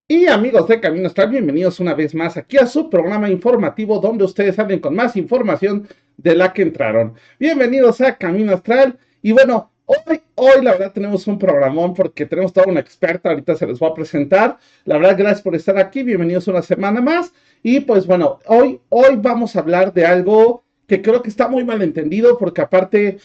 Y amigos de Camino Astral, bienvenidos una vez más aquí a su programa informativo donde ustedes salen con más información de la que entraron. Bienvenidos a Camino Astral. Y bueno, hoy la verdad tenemos un programón porque tenemos toda una experta, ahorita se les voy a presentar. La verdad, gracias por estar aquí, bienvenidos una semana más. Y pues bueno, hoy vamos a hablar de algo que creo que está muy mal entendido porque aparte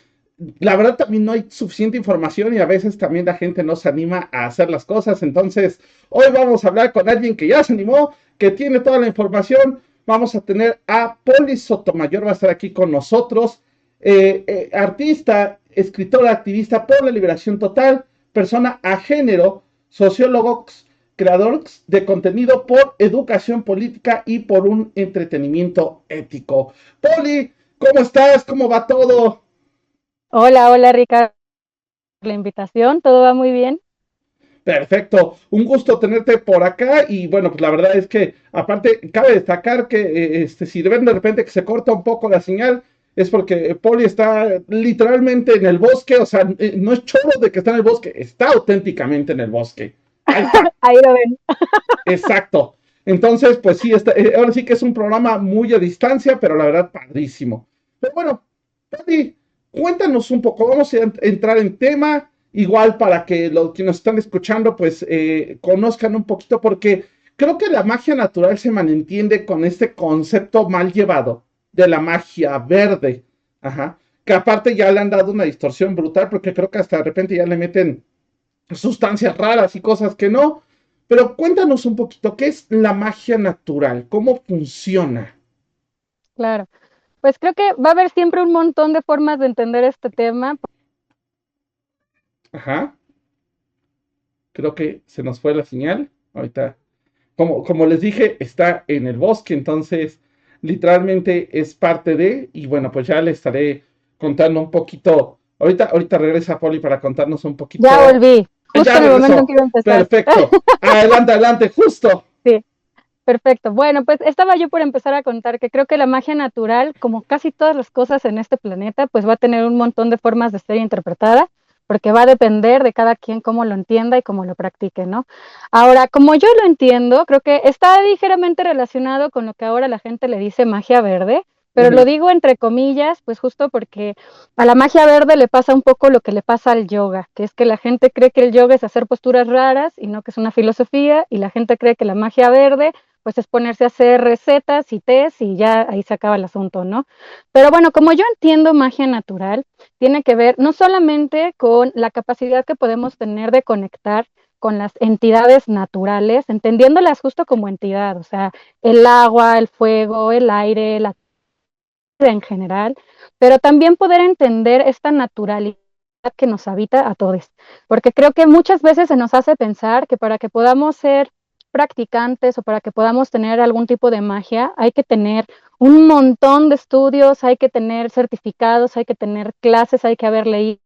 la verdad también no hay suficiente información y a veces también la gente no se anima a hacer las cosas. Entonces, hoy vamos a hablar con alguien que ya se animó, que tiene toda la información. Vamos a tener a Poli Sotomayor, va a estar aquí con nosotros, artista, escritora, activista por la liberación total, persona a género, sociólogo, creador de contenido por educación política y por un entretenimiento ético. Poli, ¿cómo estás? ¿Cómo va todo? Hola, hola Ricardo, por la invitación, todo va muy bien. Perfecto, un gusto tenerte por acá y bueno, pues la verdad es que aparte cabe destacar que si ven de repente que se corta un poco la señal es porque Poli está literalmente en el bosque, o sea, no es choro de que está en el bosque, está auténticamente en el bosque. Ahí está, Ahí lo ven. exacto. Entonces, pues sí, ahora sí que es un programa muy a distancia, pero la verdad padrísimo. Pero bueno, Poli, cuéntanos un poco, vamos a entrar en tema, igual para que los que nos están escuchando pues conozcan un poquito, porque creo que la magia natural se malentiende con este concepto mal llevado de la magia verde, ajá, que aparte ya le han dado una distorsión brutal, porque creo que hasta de repente ya le meten sustancias raras y cosas que no. Pero cuéntanos un poquito, ¿qué es la magia natural? ¿Cómo funciona? Claro, pues creo que va a haber siempre un montón de formas de entender este tema. Ajá, creo que se nos fue la señal. Ahorita, como les dije, está en el bosque, entonces literalmente es parte de, y bueno, pues ya le estaré contando un poquito. Ahorita regresa Poli para contarnos un Ya poquito. volví, justo Ya en el momento en regresó. que iba a empezar. Perfecto. Adelante, adelante, justo. Sí, perfecto. Bueno, pues estaba yo por empezar a contar que creo que la magia natural, como casi todas las cosas en este planeta, pues va a tener un montón de formas de ser interpretada, porque va a depender de cada quien cómo lo entienda y cómo lo practique, ¿no? Ahora, como yo lo entiendo, creo que está ligeramente relacionado con lo que ahora la gente le dice magia verde, Uh pero lo -huh. digo entre comillas, pues justo porque a la magia verde le pasa un poco lo que le pasa al yoga, que es que la gente cree que el yoga es hacer posturas raras y no que es una filosofía, y la gente cree que la magia verde pues es ponerse a hacer recetas y tés y ya ahí se acaba el asunto, ¿no? Pero bueno, como yo entiendo magia natural, tiene que ver no solamente con la capacidad que podemos tener de conectar con las entidades naturales, entendiéndolas justo como entidad, o sea, el agua, el fuego, el aire, la tierra en general, pero también poder entender esta naturalidad que nos habita a todos, porque creo que muchas veces se nos hace pensar que para que podamos ser practicantes o para que podamos tener algún tipo de magia, hay que tener un montón de estudios, hay que tener certificados, hay que tener clases, hay que haber leído.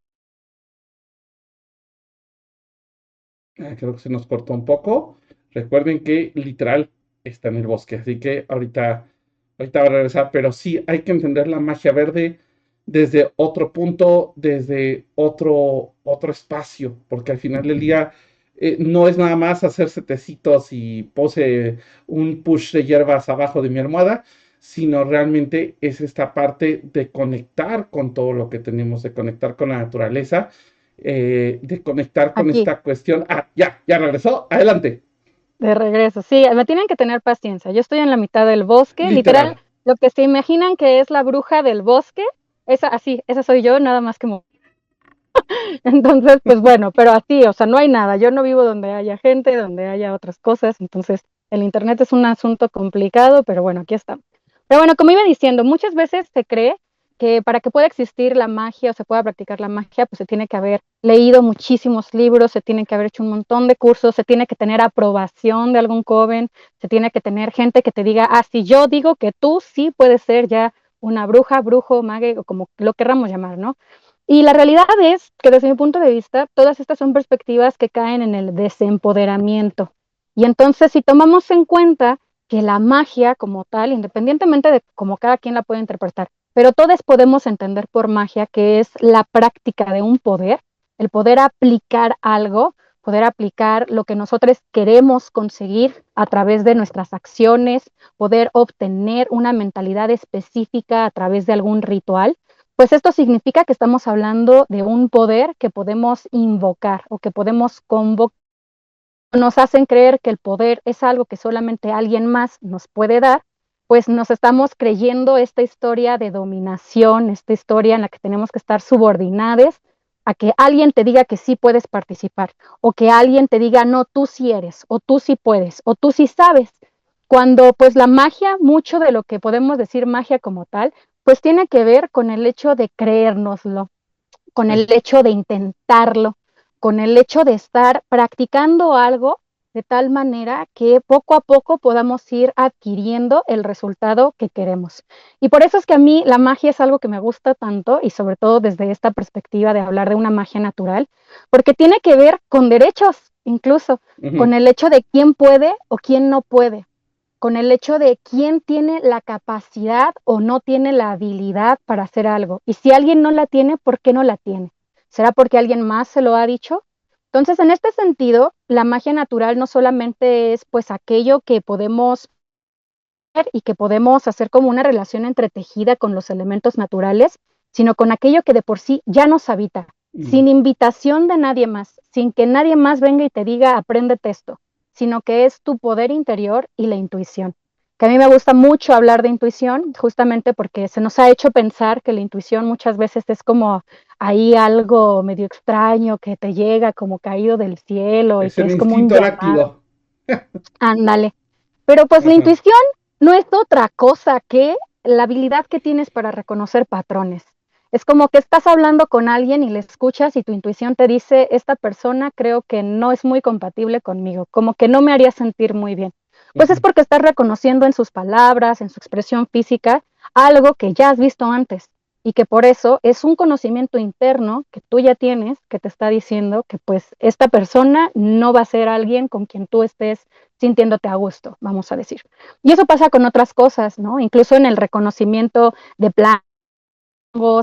Creo que se nos cortó un poco. Recuerden que literal está en el bosque, así que ahorita va a regresar, pero sí hay que entender la magia verde desde otro punto, desde otro espacio, porque al final del día no es nada más hacerse tecitos y pose un push de hierbas abajo de mi almohada, sino realmente es esta parte de conectar con todo lo que tenemos, de conectar con la naturaleza, de conectar con Aquí, esta cuestión. Ah, ya regresó. Adelante. de regreso. Sí, me tienen que tener paciencia. Yo estoy en la mitad del bosque, literal, Literal. lo que se imaginan que es la bruja del bosque, esa así, esa soy yo, nada más que entonces, pues bueno, pero así, o sea, no hay nada. Yo no vivo donde haya gente, donde haya otras cosas. Entonces, el Internet es un asunto complicado, pero bueno, aquí está. Pero bueno, como iba diciendo, muchas veces se cree que para que pueda existir la magia o se pueda practicar la magia, pues se tiene que haber leído muchísimos libros, se tiene que haber hecho un montón de cursos, se tiene que tener aprobación de algún coven, se tiene que tener gente que te diga, ah, si yo digo que tú sí puedes ser ya una bruja, brujo, mague, o como lo querramos llamar, ¿no? Y la realidad es que desde mi punto de vista, todas estas son perspectivas que caen en el desempoderamiento. Y entonces, si tomamos en cuenta que la magia como tal, independientemente de cómo cada quien la puede interpretar, pero todos podemos entender por magia que es la práctica de un poder, el poder aplicar algo poder aplicar lo que nosotros queremos conseguir a través de nuestras acciones, poder obtener una mentalidad específica a través de algún ritual, pues esto significa que estamos hablando de un poder que podemos invocar o que podemos convocar. Nos hacen creer que el poder es algo que solamente alguien más nos puede dar, pues nos estamos creyendo esta historia de dominación, esta historia en la que tenemos que estar subordinados a que alguien te diga que sí puedes participar, o que alguien te diga, no, tú sí eres, o tú sí puedes, o tú sí sabes. Cuando pues la magia, mucho de lo que podemos decir magia como tal, pues tiene que ver con el hecho de creérnoslo, con el hecho de intentarlo, con el hecho de estar practicando algo de tal manera que poco a poco podamos ir adquiriendo el resultado que queremos. Y por eso es que a mí la magia es algo que me gusta tanto, y sobre todo desde esta perspectiva de hablar de una magia natural, porque tiene que ver con derechos, incluso con el hecho de quién puede o quién no puede, con el hecho de quién tiene la capacidad o no tiene la habilidad para hacer algo. Y si alguien no la tiene, ¿por qué no la tiene? ¿Será porque alguien más se lo ha dicho? Entonces, en este sentido, la magia natural no solamente es pues aquello que podemos ver y que podemos hacer como una relación entretejida con los elementos naturales, sino con aquello que de por sí ya nos habita, sin invitación de nadie más, sin que nadie más venga y te diga, apréndete esto, sino que es tu poder interior y la intuición. Que a mí me gusta mucho hablar de intuición, justamente porque se nos ha hecho pensar que la intuición muchas veces es como ahí algo medio extraño que te llega como caído del cielo y Es que el es como un instinto llamado. láctido. Ándale. Pero pues la Ajá. intuición no es otra cosa que la habilidad que tienes para reconocer patrones. Es como que estás hablando con alguien y le escuchas y tu intuición te dice, esta persona creo que no es muy compatible conmigo, como que no me haría sentir muy bien. Pues es porque estás reconociendo en sus palabras, en su expresión física, algo que ya has visto antes y que por eso es un conocimiento interno que tú ya tienes que te está diciendo que pues esta persona no va a ser alguien con quien tú estés sintiéndote a gusto, vamos a decir. Y eso pasa con otras cosas, ¿no? Incluso en el reconocimiento de planos,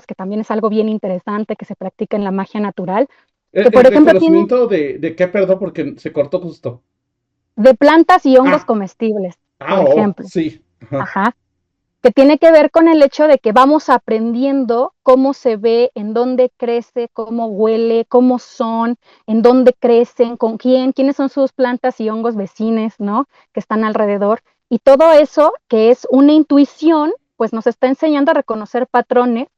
que también es algo bien interesante que se practica en la magia natural, que El por ejemplo tiene reconocimiento de qué, perdón, porque se cortó justo. de plantas y hongos Ah, comestibles, por oh, ejemplo. sí. Ajá. Ajá. Que tiene que ver con el hecho de que vamos aprendiendo cómo se ve, en dónde crece, cómo huele, cómo son, en dónde crecen, con quién, quiénes son sus plantas y hongos vecines, ¿no? Que están alrededor. Y todo eso, que es una intuición, pues nos está enseñando a reconocer patrones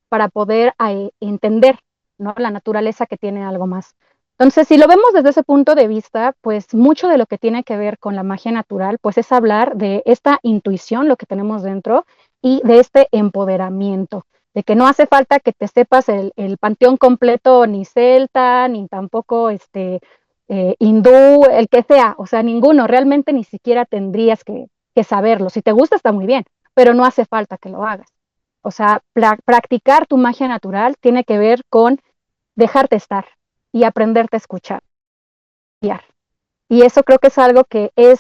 para poder entender, ¿no? La naturaleza que tiene algo más. Entonces, si lo vemos desde ese punto de vista, pues mucho de lo que tiene que ver con la magia natural, pues es hablar de esta intuición, lo que tenemos dentro, y de este empoderamiento, de que no hace falta que te sepas el panteón completo, ni celta, ni tampoco hindú, el que sea, o sea, ninguno, realmente ni siquiera tendrías que saberlo. Si te gusta, está muy bien, pero no hace falta que lo hagas. O sea, practicar tu magia natural tiene que ver con dejarte estar y aprenderte a escuchar. Y eso creo que es algo que es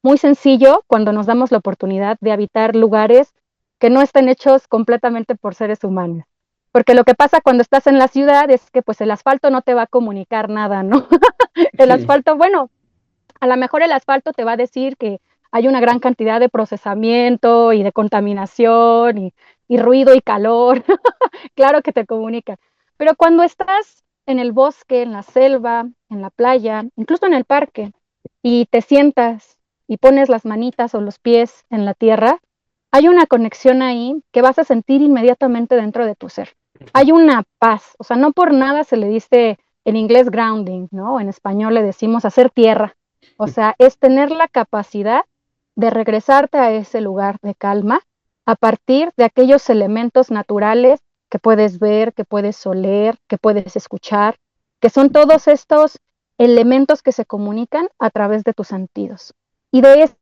muy sencillo cuando nos damos la oportunidad de habitar lugares que no estén hechos completamente por seres humanos. Porque lo que pasa cuando estás en la ciudad es que pues el asfalto no te va a comunicar nada, ¿no? El asfalto, bueno, a lo mejor el asfalto te va a decir que hay una gran cantidad de procesamiento y de contaminación y ruido y calor. Claro que te comunica. Pero cuando estás en el bosque, en la selva, en la playa, incluso en el parque, y te sientas y pones las manitas o los pies en la tierra, hay una conexión ahí que vas a sentir inmediatamente dentro de tu ser. Hay una paz, o sea, no por nada se le dice en inglés grounding, ¿no? En español le decimos hacer tierra. O sea, es tener la capacidad de regresarte a ese lugar de calma a partir de aquellos elementos naturales que puedes ver, que puedes oler, que puedes escuchar, que son todos estos elementos que se comunican a través de tus sentidos. Y de eso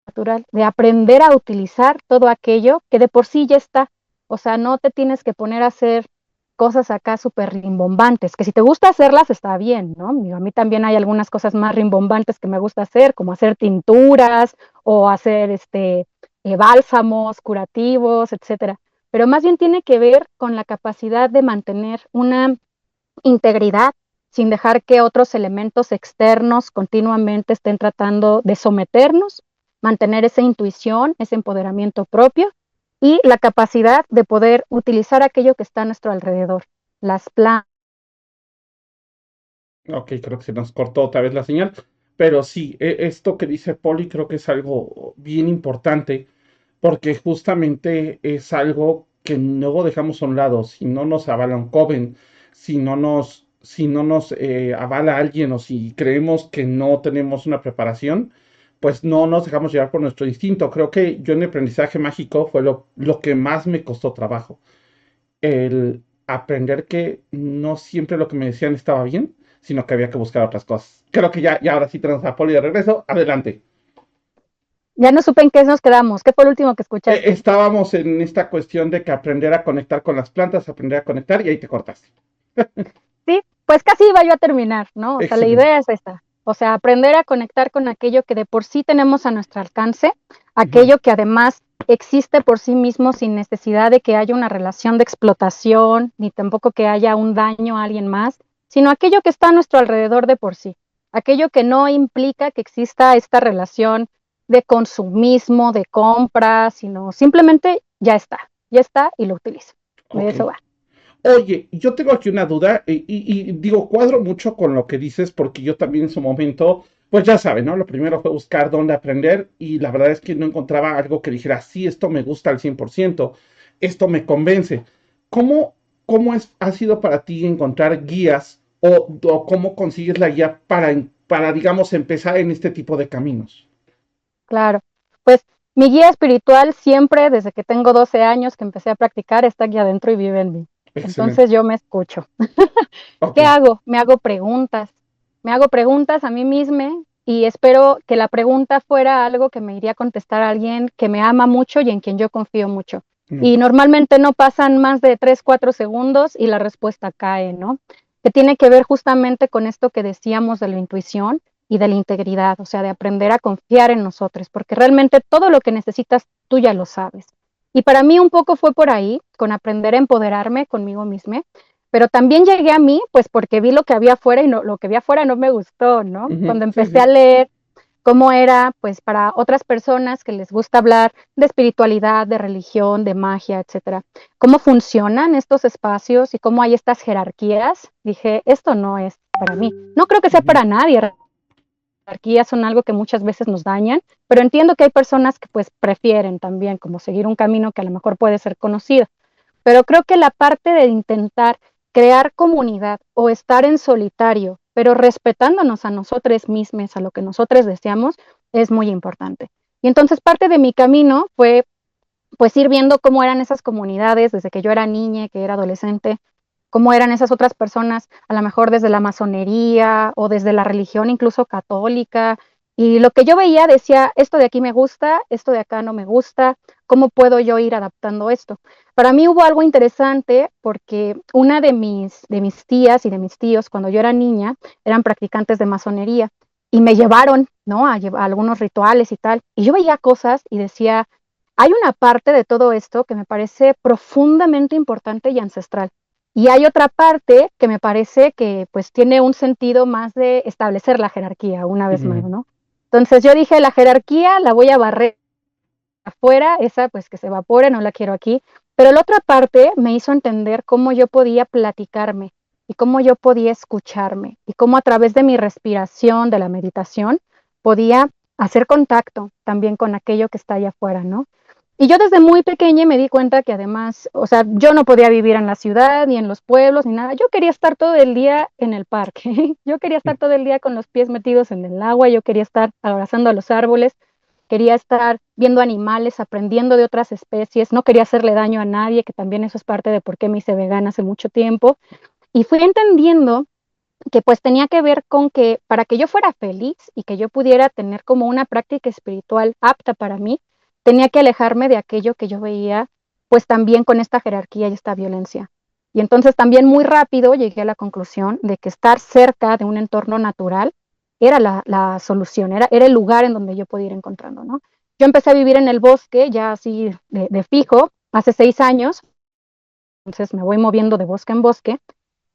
natural, de aprender a utilizar todo aquello que de por sí ya está. O sea, no te tienes que poner a hacer cosas acá súper rimbombantes, que si te gusta hacerlas está bien, ¿no? A mí también hay algunas cosas más rimbombantes que me gusta hacer, como hacer tinturas o hacer bálsamos curativos, etcétera. Pero más bien tiene que ver con la capacidad de mantener una integridad sin dejar que otros elementos externos continuamente estén tratando de someternos, mantener esa intuición, ese empoderamiento propio y la capacidad de poder utilizar aquello que está a nuestro alrededor, las plantas. Ok, creo que se nos cortó otra vez la señal, pero sí, esto que dice Poli creo que es algo bien importante porque justamente es algo que luego dejamos a un lado. Si no nos avala un Coven, si no nos avala alguien o si creemos que no tenemos una preparación, pues no nos dejamos llevar por nuestro instinto. Creo que yo en el aprendizaje mágico fue lo que más me costó trabajo. El aprender que no siempre lo que me decían estaba bien, sino que había que buscar otras cosas. Creo que ya ahora sí tenemos a Poli de regreso. Adelante. Ya no supe en qué nos quedamos. ¿Qué fue lo último que escuchaste? Estábamos en esta cuestión de que aprender a conectar con las plantas, aprender a conectar y ahí te cortaste. Sí, pues casi iba yo a terminar, ¿no? O sea, la Excelente. idea es esta. O sea, aprender a conectar con aquello que de por sí tenemos a nuestro alcance, Ujú. aquello que además existe por sí mismo sin necesidad de que haya una relación de explotación, ni tampoco que haya un daño a alguien más, sino aquello que está a nuestro alrededor de por sí. Aquello que no implica que exista esta relación de consumismo, de compra, sino simplemente ya está y lo utilizo. De Ok. eso va. Oye, yo tengo aquí una duda y digo, cuadro mucho con lo que dices porque yo también en su momento, pues ya saben, ¿no? Lo primero fue buscar dónde aprender y la verdad es que no encontraba algo que dijera, sí, esto me gusta al 100%, esto me convence. ¿Cómo, ha sido para ti encontrar guías o cómo consigues la guía para, digamos, empezar en este tipo de caminos? Claro, pues mi guía espiritual siempre, desde que tengo 12 años que empecé a practicar, está aquí adentro y vive en mí. Excelente. Entonces yo me escucho. Ok. ¿Qué hago? Me hago preguntas a mí misma y espero que la pregunta fuera algo que me iría a contestar a alguien que me ama mucho y en quien yo confío mucho. No. Y normalmente no pasan más de 3, 4 segundos y la respuesta cae, ¿no? Que tiene que ver justamente con esto que decíamos de la intuición y de la integridad, o sea, de aprender a confiar en nosotros, porque realmente todo lo que necesitas tú ya lo sabes. Y para mí un poco fue por ahí, con aprender a empoderarme conmigo misma, pero también llegué a mí, pues porque vi lo que había afuera y no, lo que vi afuera no me gustó, ¿no? Ujú. Cuando Sí, empecé a sí. leer cómo era, pues para otras personas que les gusta hablar de espiritualidad, de religión, de magia, etcétera, cómo funcionan estos espacios y cómo hay estas jerarquías, dije, esto no es para mí. No creo que sea Ujú. para nadie, jerarquías son algo que muchas veces nos dañan, pero entiendo que hay personas que pues prefieren también como seguir un camino que a lo mejor puede ser conocido. Pero creo que la parte de intentar crear comunidad o estar en solitario, pero respetándonos a nosotros mismos, a lo que nosotros deseamos, es muy importante. Y entonces parte de mi camino fue pues ir viendo cómo eran esas comunidades desde que yo era niña, que era adolescente, cómo eran esas otras personas, a lo mejor desde la masonería o desde la religión incluso católica. Y lo que yo veía decía, esto de aquí me gusta, esto de acá no me gusta, ¿cómo puedo yo ir adaptando esto? Para mí hubo algo interesante porque una de mis tías y de mis tíos, cuando yo era niña, eran practicantes de masonería y me llevaron, ¿no? A algunos rituales y tal. Y yo veía cosas y decía, hay una parte de todo esto que me parece profundamente importante y ancestral. Y hay otra parte que me parece que pues tiene un sentido más de establecer la jerarquía, una vez más, Ujú. ¿no? Entonces yo dije, la jerarquía la voy a barrer afuera, esa pues que se evapore, no la quiero aquí. Pero la otra parte me hizo entender cómo yo podía platicarme y cómo yo podía escucharme y cómo a través de mi respiración, de la meditación, podía hacer contacto también con aquello que está allá afuera, ¿no? Y yo desde muy pequeña me di cuenta que además, o sea, yo no podía vivir en la ciudad, ni en los pueblos, ni nada. Yo quería estar todo el día en el parque. Yo quería estar todo el día con los pies metidos en el agua. Yo quería estar abrazando a los árboles. Quería estar viendo animales, aprendiendo de otras especies. No quería hacerle daño a nadie, que también eso es parte de por qué me hice vegana hace mucho tiempo. Y fui entendiendo que pues tenía que ver con que para que yo fuera feliz y que yo pudiera tener como una práctica espiritual apta para mí, tenía que alejarme de aquello que yo veía pues también con esta jerarquía y esta violencia. Y entonces también muy rápido llegué a la conclusión de que estar cerca de un entorno natural era la solución, era el lugar en donde yo podía ir encontrando, ¿no? Yo empecé a vivir en el bosque ya así de fijo hace 6 años, entonces me voy moviendo de bosque en bosque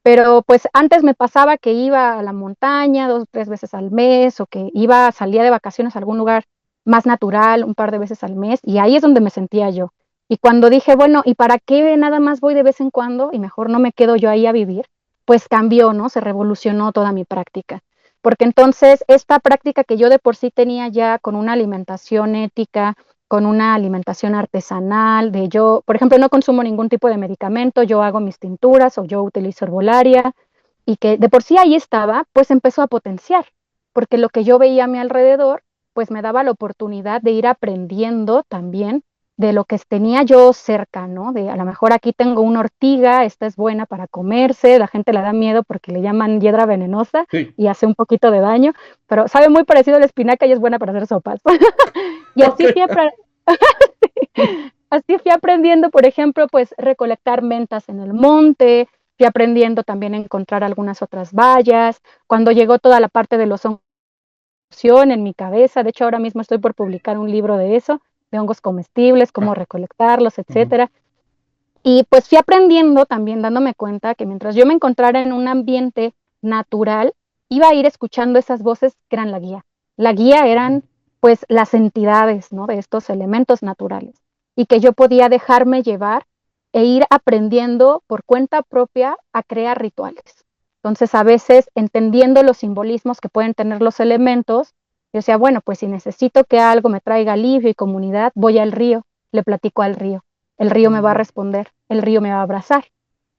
Pero pues antes me pasaba que iba a la montaña 2 o 3 veces al mes, o que salía de vacaciones a algún lugar más natural un par de veces al mes, y ahí es donde me sentía yo. Y cuando dije, bueno, ¿y para qué nada más voy de vez en cuando y mejor no me quedo yo ahí a vivir? Pues cambió, ¿no? Se revolucionó toda mi práctica. Porque entonces esta práctica que yo de por sí tenía ya con una alimentación ética, con una alimentación artesanal, de yo, por ejemplo, no consumo ningún tipo de medicamento, yo hago mis tinturas o yo utilizo herbolaria, y que de por sí ahí estaba, pues empezó a potenciar, porque lo que yo veía a mi alrededor, pues me daba la oportunidad de ir aprendiendo también de lo que tenía yo cerca, ¿no? De a lo mejor aquí tengo una ortiga, esta es buena para comerse, la gente le da miedo porque le llaman hiedra venenosa Sí. y hace un poquito de daño, pero sabe muy parecido a la espinaca y es buena para hacer sopas. Y Ok. así siempre, así fui aprendiendo, por ejemplo, pues recolectar mentas en el monte, fui aprendiendo también a encontrar algunas otras bayas. Cuando llegó toda la parte de los hongos en mi cabeza, de hecho ahora mismo estoy por publicar un libro de eso, de hongos comestibles, cómo Ah, recolectarlos, ujú, etcétera. Y pues fui aprendiendo también, dándome cuenta que mientras yo me encontrara en un ambiente natural, iba a ir escuchando esas voces que eran la guía. La guía ujú, eran pues las entidades, ¿no? De estos elementos naturales, y que yo podía dejarme llevar e ir aprendiendo por cuenta propia a crear rituales. Entonces, a veces, entendiendo los simbolismos que pueden tener los elementos, yo decía, bueno, pues si necesito que algo me traiga alivio y comunidad, voy al río, le platico al río, el río me va a ujú, responder, el río me va a abrazar.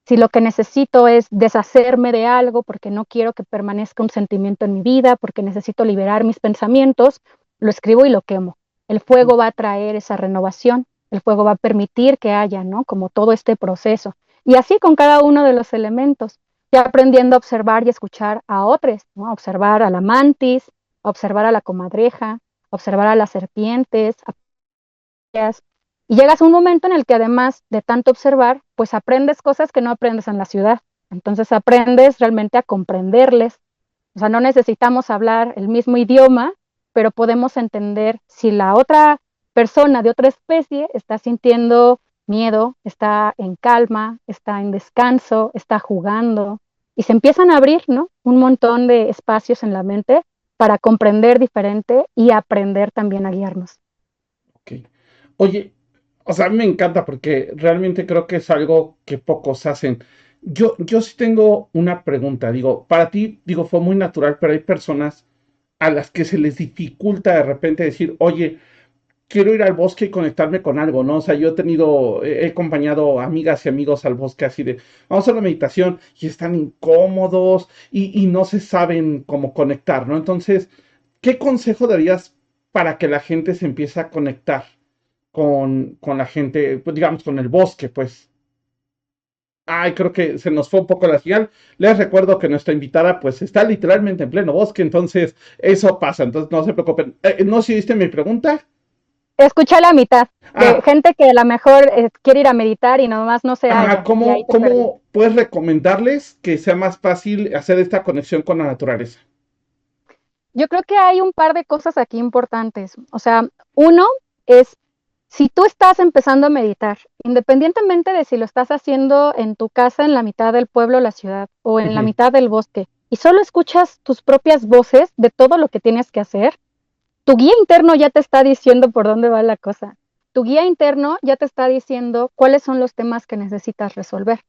Si lo que necesito es deshacerme de algo porque no quiero que permanezca un sentimiento en mi vida, porque necesito liberar mis pensamientos, lo escribo y lo quemo. El fuego va a traer esa renovación, el fuego va a permitir que haya, ¿no? Como todo este proceso. Y así con cada uno de los elementos, ya aprendiendo a observar y escuchar a otros, ¿no? A observar a la mantis, a observar a la comadreja, a observar a las serpientes, a y llegas a un momento en el que además de tanto observar, pues aprendes cosas que no aprendes en la ciudad. Entonces aprendes realmente a comprenderles. O sea, no necesitamos hablar el mismo idioma, pero podemos entender si la otra persona de otra especie está sintiendo miedo, está en calma, está en descanso, está jugando. Y se empiezan a abrir, ¿no? Un montón de espacios en la mente para comprender diferente y aprender también a guiarnos. ok. Oye, o sea, a mí me encanta porque realmente creo que es algo que pocos hacen. Yo sí tengo una pregunta. Digo, para ti, digo, fue muy natural, pero hay personas a las que se les dificulta de repente decir, oye, quiero ir al bosque y conectarme con algo, ¿no? O sea, yo he acompañado amigas y amigos al bosque así de, vamos a hacer una meditación y están incómodos y no se saben cómo conectar, ¿no? Entonces, ¿qué consejo darías para que la gente se empiece a conectar con la gente, pues, digamos, con el bosque, pues? Ay, creo que se nos fue un poco la señal. Les recuerdo que nuestra invitada, pues, está literalmente en pleno bosque, entonces eso pasa, entonces no se preocupen. ¿No si viste mi pregunta? Escuché la mitad de Ah, gente que a lo mejor quiere ir a meditar y nomás no se ajá, halla, y ahí te perdí. ¿cómo puedes recomendarles que sea más fácil hacer esta conexión con la naturaleza? Yo creo que hay un par de cosas aquí importantes. O sea, uno es, si tú estás empezando a meditar, independientemente de si lo estás haciendo en tu casa, en la mitad del pueblo o la ciudad, o en la Ujú, mitad del bosque, y solo escuchas tus propias voces de todo lo que tienes que hacer, tu guía interno ya te está diciendo por dónde va la cosa. Tu guía interno ya te está diciendo cuáles son los temas que necesitas resolver.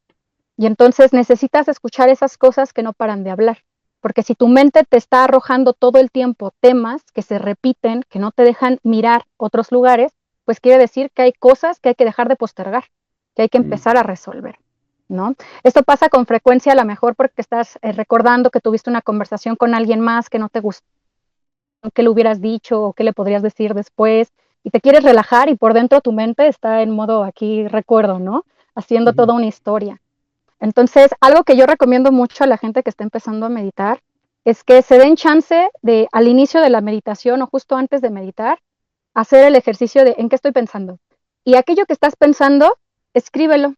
Y entonces necesitas escuchar esas cosas que no paran de hablar. Porque si tu mente te está arrojando todo el tiempo temas que se repiten, que no te dejan mirar otros lugares, pues quiere decir que hay cosas que hay que dejar de postergar, que hay que mm, empezar a resolver, ¿no? Esto pasa con frecuencia a lo mejor porque estás recordando que tuviste una conversación con alguien más que no te gustó, qué le hubieras dicho o qué le podrías decir después, y te quieres relajar y por dentro tu mente está en modo aquí recuerdo, ¿no? Haciendo ujú, toda una historia. Entonces, algo que yo recomiendo mucho a la gente que está empezando a meditar es que se den chance de, al inicio de la meditación o justo antes de meditar, hacer el ejercicio de en qué estoy pensando. Y aquello que estás pensando, escríbelo.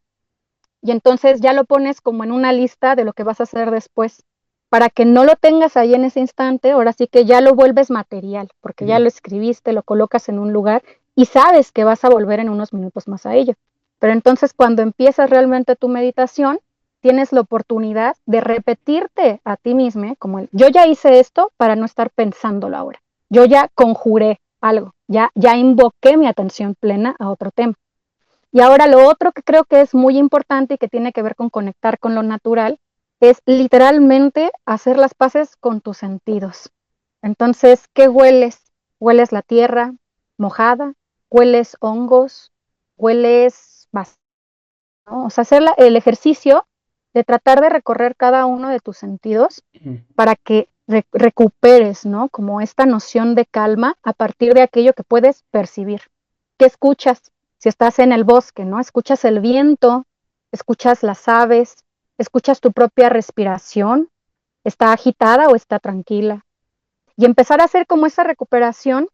Y entonces ya lo pones como en una lista de lo que vas a hacer después, para que no lo tengas ahí en ese instante, ahora sí que ya lo vuelves material, porque ya ujú, lo escribiste, lo colocas en un lugar y sabes que vas a volver en unos minutos más a ello. Pero entonces cuando empiezas realmente tu meditación, tienes la oportunidad de repetirte a ti mismo como yo ya hice esto para no estar pensándolo ahora. Yo ya conjuré algo, ya invoqué mi atención plena a otro tema. Y ahora lo otro que creo que es muy importante y que tiene que ver con conectar con lo natural es literalmente hacer las paces con tus sentidos. Entonces, ¿qué hueles? ¿Hueles la tierra mojada? ¿Hueles hongos? ¿Hueles más? ¿No? O sea, hacer el ejercicio de tratar de recorrer cada uno de tus sentidos para que recuperes, ¿no? Como esta noción de calma a partir de aquello que puedes percibir. ¿Qué escuchas? Si estás en el bosque, ¿no? Escuchas el viento, escuchas las aves, escuchas tu propia respiración, ¿está agitada o está tranquila? Y empezar a hacer como esa recuperación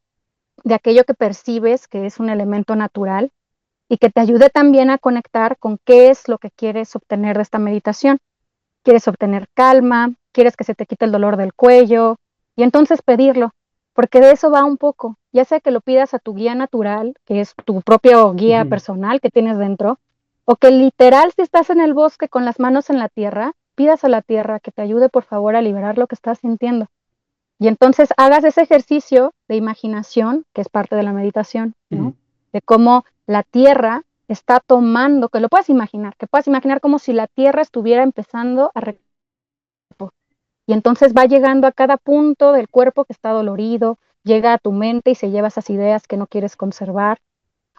de aquello que percibes, que es un elemento natural, y que te ayude también a conectar con qué es lo que quieres obtener de esta meditación. ¿Quieres obtener calma? ¿Quieres que se te quite el dolor del cuello? Y entonces pedirlo, porque de eso va un poco, ya sea que lo pidas a tu guía natural, que es tu propio guía personal que tienes dentro, o que literal si estás en el bosque con las manos en la tierra, pidas a la tierra que te ayude por favor a liberar lo que estás sintiendo. Y entonces hagas ese ejercicio de imaginación, que es parte de la meditación, ¿no? De cómo la tierra está tomando, que lo puedes imaginar, que puedas imaginar como si la tierra estuviera empezando a y entonces va llegando a cada punto del cuerpo que está dolorido, llega a tu mente y se lleva esas ideas que no quieres conservar,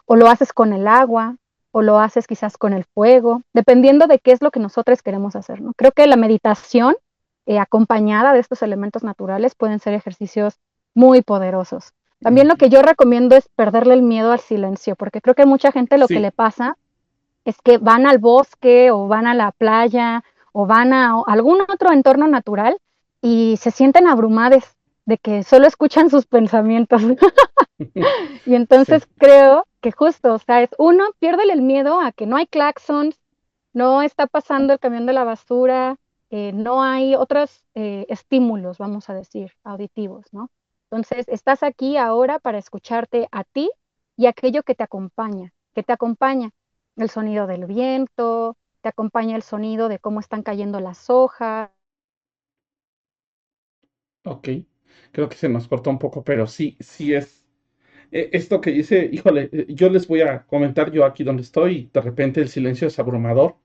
o lo haces con el agua, o lo haces quizás con el fuego, dependiendo de qué es lo que nosotros queremos hacer, ¿no? Creo que la meditación acompañada de estos elementos naturales pueden ser ejercicios muy poderosos. También lo que yo recomiendo es perderle el miedo al silencio, porque creo que a mucha gente lo que le pasa es que van al bosque o van a la playa o van a algún otro entorno natural y se sienten abrumados de que solo escuchan sus pensamientos. Y entonces creo que justo, o sea, es uno, piérdele el miedo a que no hay claxons, no está pasando el camión de la basura, no hay otros estímulos, vamos a decir, auditivos, ¿no? Entonces, estás aquí ahora para escucharte a ti y aquello que te acompaña, el sonido del viento, te acompaña el sonido de cómo están cayendo las hojas. Ok, creo que se nos cortó un poco, pero sí, sí es esto que dice, híjole, yo les voy a comentar yo aquí donde estoy, y de repente el silencio es abrumador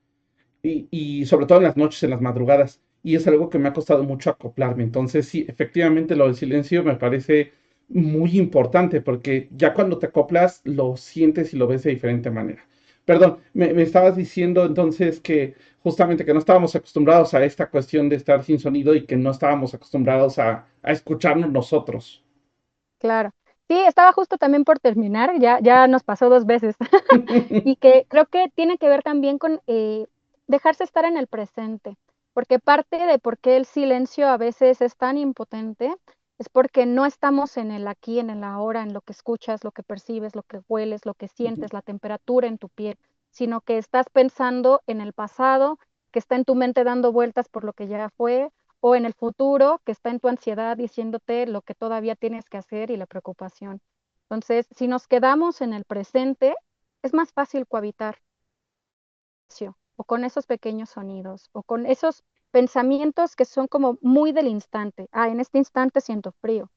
y sobre todo en las noches, en las madrugadas, y es algo que me ha costado mucho acoplarme. Entonces, sí, efectivamente lo del silencio me parece muy importante porque ya cuando te acoplas lo sientes y lo ves de diferente manera. Perdón, me estabas diciendo entonces que justamente que no estábamos acostumbrados a esta cuestión de estar sin sonido y que no estábamos acostumbrados a escucharnos nosotros. Claro. Sí, estaba justo también por terminar, ya nos pasó 2 veces. Y que creo que tiene que ver también con dejarse estar en el presente, porque parte de por qué el silencio a veces es tan impotente es porque no estamos en el aquí, en el ahora, en lo que escuchas, lo que percibes, lo que hueles, lo que sientes, la temperatura en tu piel, sino que estás pensando en el pasado, que está en tu mente dando vueltas por lo que ya fue, o en el futuro, que está en tu ansiedad diciéndote lo que todavía tienes que hacer y la preocupación. Entonces, si nos quedamos en el presente, es más fácil cohabitar o con esos pequeños sonidos o con esos pensamientos que son como muy del instante. Ah, en este instante siento frío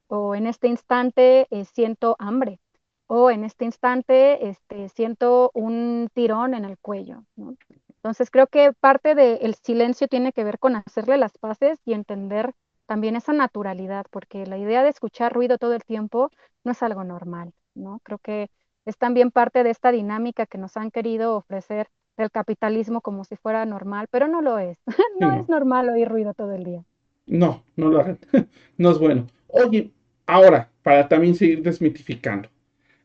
o en este instante siento hambre o en este instante siento un tirón en el cuello, ¿no? Entonces creo que parte del silencio tiene que ver con hacerle las paces y entender también esa naturalidad, porque la idea de escuchar ruido todo el tiempo no es algo normal, ¿no? Creo que es también parte de esta dinámica que nos han querido ofrecer el capitalismo como si fuera normal, pero no lo es. Sí, No es no. normal oír ruido todo el día. No, no lo hagan. No es bueno. Oye, ahora, para también seguir desmitificando.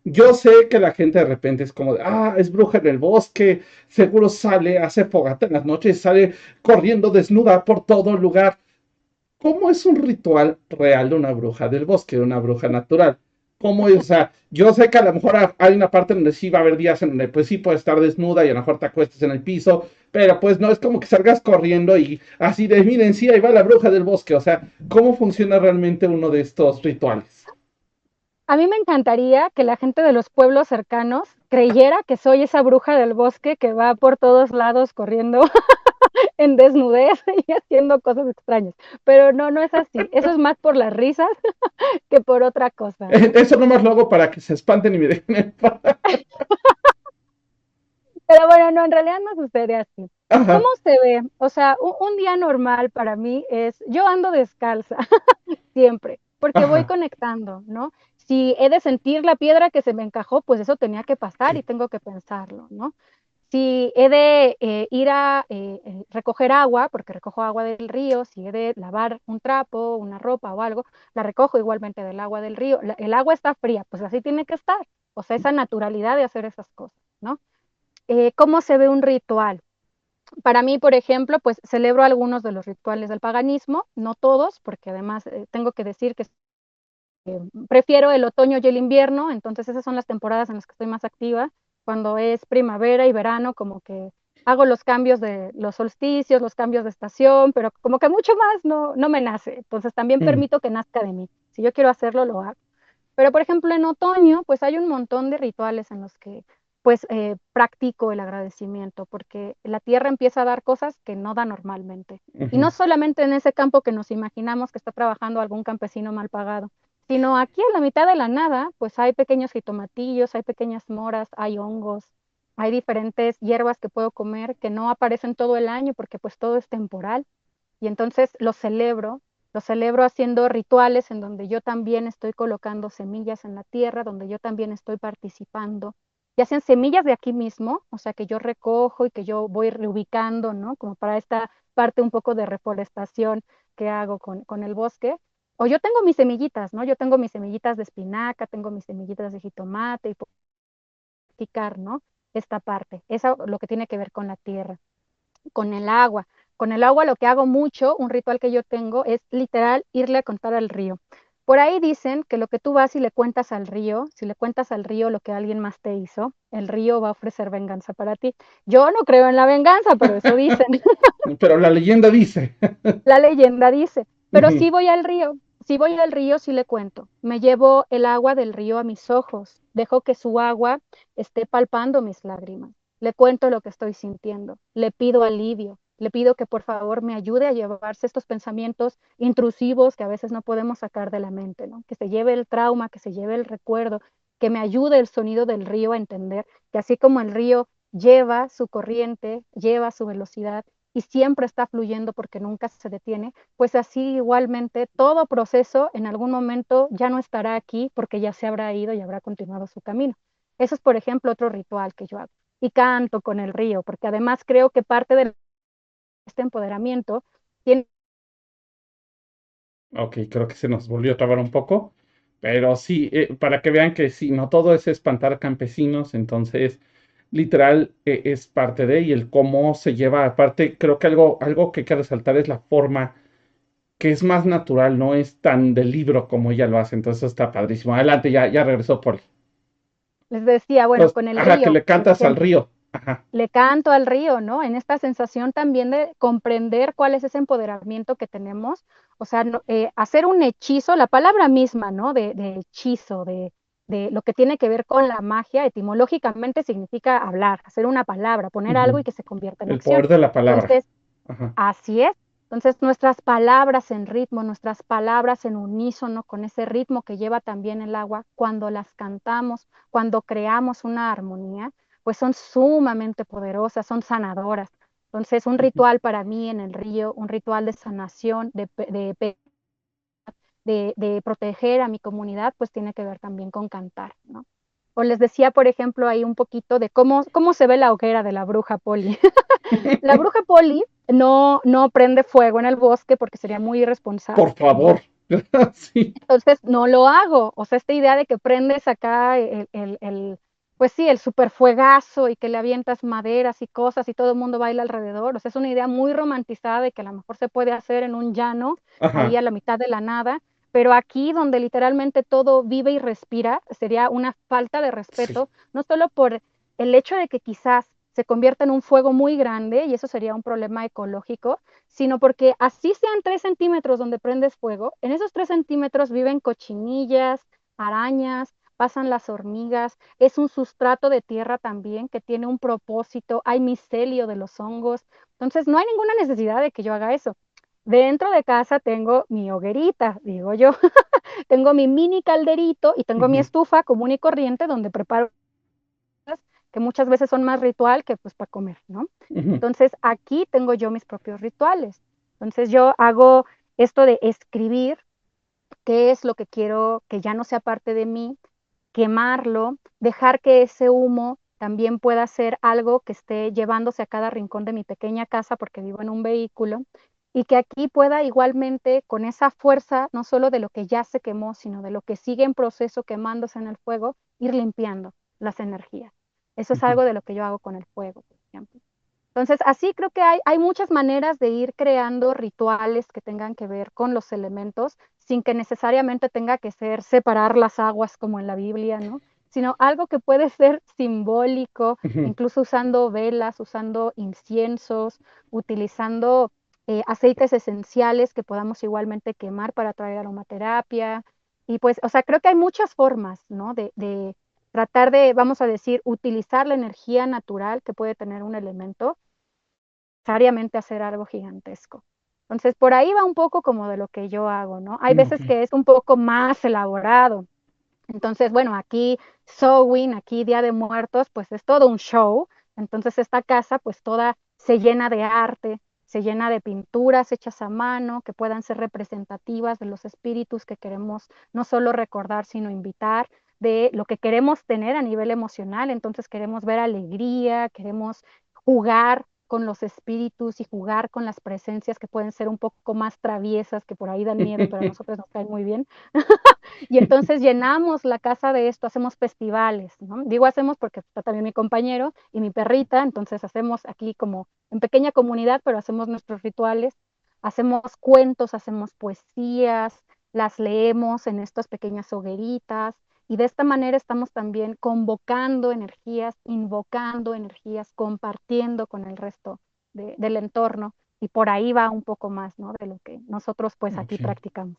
Yo sé que la gente de repente es como, es bruja en el bosque, seguro sale, hace fogata en las noches, sale corriendo desnuda por todo lugar. ¿Cómo es un ritual real de una bruja del bosque, de una bruja natural? ¿Cómo es? O sea, yo sé que a lo mejor hay una parte donde sí va a haber días en donde pues sí puedes estar desnuda y a lo mejor te acuestes en el piso, pero pues no es como que salgas corriendo y así de, miren, sí, ahí va la bruja del bosque. O sea, ¿cómo funciona realmente uno de estos rituales? A mí me encantaría que la gente de los pueblos cercanos creyera que soy esa bruja del bosque que va por todos lados corriendo en desnudez y haciendo cosas extrañas. Pero no, no es así. Eso es más por las risas que por otra cosa, ¿no? Eso nomás lo hago para que se espanten y me dejen en paz. Pero bueno, no, en realidad no sucede así. ¿Cómo Ajá, se ve? O sea, un día normal para mí es, yo ando descalza siempre, porque voy ajá, conectando, ¿no? Si he de sentir la piedra que se me encajó, pues eso tenía que pasar y ok. tengo que pensarlo, ¿no? Si he de ir a recoger agua, porque recojo agua del río, si he de lavar un trapo, una ropa o algo, la recojo igualmente del agua del río. El agua está fría, pues así tiene que estar. O sea, esa naturalidad de hacer esas cosas, ¿no? ¿Cómo se ve un ritual? Para mí, por ejemplo, pues celebro algunos de los rituales del paganismo, no todos, porque además tengo que decir que prefiero el otoño y el invierno, entonces esas son las temporadas en las que estoy más activa. Cuando es primavera y verano, como que hago los cambios de los solsticios, los cambios de estación, pero como que mucho más no, no me nace. Entonces también Mm, permito que nazca de mí. Si yo quiero hacerlo, lo hago. Pero, por ejemplo, en otoño, pues hay un montón de rituales en los que pues practico el agradecimiento, porque la tierra empieza a dar cosas que no da normalmente. Y ujú. no solamente en ese campo que nos imaginamos que está trabajando algún campesino mal pagado, sino aquí en la mitad de la nada, pues hay pequeños jitomatillos, hay pequeñas moras, hay hongos, hay diferentes hierbas que puedo comer que no aparecen todo el año porque pues todo es temporal. Y entonces lo celebro haciendo rituales en donde yo también estoy colocando semillas en la tierra, donde yo también estoy participando, ya sean semillas de aquí mismo, o sea, que yo recojo y que yo voy reubicando, ¿no? Como para esta parte un poco de reforestación que hago con el bosque. O yo tengo mis semillitas, ¿no? Yo tengo mis semillitas de espinaca, tengo mis semillitas de jitomate y puedo practicar, ¿no? Esta parte, eso lo que tiene que ver con la tierra con el agua. Con el agua lo que hago mucho, un ritual que yo tengo, es literal irle a contar al río. Por ahí dicen que lo que tú vas y le cuentas al río, si le cuentas al río lo que alguien más te hizo, el río va a ofrecer venganza para ti. Yo no creo en la venganza, pero eso dicen. Pero la leyenda dice. La leyenda dice, pero Ujú, sí voy al río, sí le cuento. Me llevo el agua del río a mis ojos, dejo que su agua esté palpando mis lágrimas. Le cuento lo que estoy sintiendo, le pido alivio, le pido que por favor me ayude a llevarse estos pensamientos intrusivos que a veces no podemos sacar de la mente, ¿no? Que se lleve el trauma, que se lleve el recuerdo, que me ayude el sonido del río a entender que así como el río lleva su corriente, lleva su velocidad, y siempre está fluyendo porque nunca se detiene, pues así igualmente todo proceso en algún momento ya no estará aquí porque ya se habrá ido y habrá continuado su camino. Eso es, por ejemplo, otro ritual que yo hago. Y canto con el río, porque además creo que parte de este empoderamiento tiene. ok, creo que se nos volvió a trabar un poco. Pero sí, para que vean que sí, no todo es espantar campesinos, entonces literal es parte de y el cómo se lleva. Aparte, creo que algo que hay que resaltar es la forma que es más natural, no es tan de libro como ella lo hace. Entonces eso está padrísimo. Adelante, ya regresó Poli. Les decía, bueno, Entonces, con el ajá, que río, le por cantas al ejemplo, río. Ajá. le canto al río, ¿no? En esta sensación también de comprender cuál es ese empoderamiento que tenemos, o sea, hacer un hechizo, la palabra misma, ¿no? De hechizo, de lo que tiene que ver con la magia, etimológicamente significa hablar, hacer una palabra, poner algo Ujú. y que se convierta en El acción. poder de la palabra. Entonces, Ajá. así es. Entonces, nuestras palabras en ritmo, nuestras palabras en unísono con ese ritmo que lleva también el agua, cuando las cantamos, cuando creamos una armonía, pues son sumamente poderosas, son sanadoras. Entonces, un Ujú. ritual para mí en el río, un ritual de sanación, de proteger a mi comunidad, pues tiene que ver también con cantar, ¿no? O les decía, por ejemplo, ahí un poquito de cómo se ve la hoguera de la bruja Poli. La bruja Poli no prende fuego en el bosque porque sería muy irresponsable, Por favor. ¿no? Sí. Entonces no lo hago. O sea, esta idea de que prendes acá pues sí, el superfuegazo y que le avientas maderas y cosas y todo el mundo baila alrededor. O sea, es una idea muy romantizada y que a lo mejor se puede hacer en un llano, ahí Ajá. a la mitad de la nada. Pero aquí, donde literalmente todo vive y respira, sería una falta de Sí. respeto, no solo por el hecho de que quizás se convierta en un fuego muy grande y eso sería un problema ecológico, sino porque así sean 3 centímetros donde prendes fuego, en esos 3 centímetros viven cochinillas, arañas, pasan las hormigas, es un sustrato de tierra también que tiene un propósito, hay micelio de los hongos, entonces no hay ninguna necesidad de que yo haga eso. Dentro de casa tengo mi hoguerita, digo yo, tengo mi mini calderito y tengo mi Ujú, estufa común y corriente donde preparo que muchas veces son más ritual que pues para comer, ¿no? ujú, Entonces aquí tengo yo mis propios rituales. Entonces yo hago esto de escribir qué es lo que quiero que ya no sea parte de mí, quemarlo, dejar que ese humo también pueda ser algo que esté llevándose a cada rincón de mi pequeña casa porque vivo en un vehículo y que aquí pueda igualmente con esa fuerza, no solo de lo que ya se quemó, sino de lo que sigue en proceso quemándose en el fuego, ir limpiando las energías. Eso es ujú. algo de lo que yo hago con el fuego, por ejemplo. Entonces, así creo que hay muchas maneras de ir creando rituales que tengan que ver con los elementos, sin que necesariamente tenga que ser separar las aguas como en la Biblia, ¿no? Sino algo que puede ser simbólico, Ujú. incluso usando velas, usando inciensos, utilizando aceites esenciales que podamos igualmente quemar para traer aromaterapia. Y pues, o sea, creo que hay muchas formas, ¿no? De tratar de, vamos a decir, utilizar la energía natural que puede tener un elemento necesariamente hacer algo gigantesco. Entonces, por ahí va un poco como de lo que yo hago, ¿no? Hay Ok. veces que es un poco más elaborado. Entonces, bueno, aquí Samhain, aquí Día de Muertos, pues es todo un show. Entonces, esta casa, pues toda se llena de arte, se llena de pinturas hechas a mano que puedan ser representativas de los espíritus que queremos no solo recordar, sino invitar, de lo que queremos tener a nivel emocional. Entonces, queremos ver alegría, queremos jugar con los espíritus y jugar con las presencias que pueden ser un poco más traviesas, que por ahí dan miedo, pero a nosotros nos caen muy bien. Y entonces llenamos la casa de esto, hacemos festivales, ¿no? Digo hacemos porque está también mi compañero y mi perrita, entonces hacemos aquí como en pequeña comunidad, pero hacemos nuestros rituales, hacemos cuentos, hacemos poesías, las leemos en estas pequeñas hogueritas y de esta manera estamos también convocando energías, invocando energías, compartiendo con el resto del entorno y por ahí va un poco más, ¿no? De lo que nosotros pues aquí Ok. practicamos.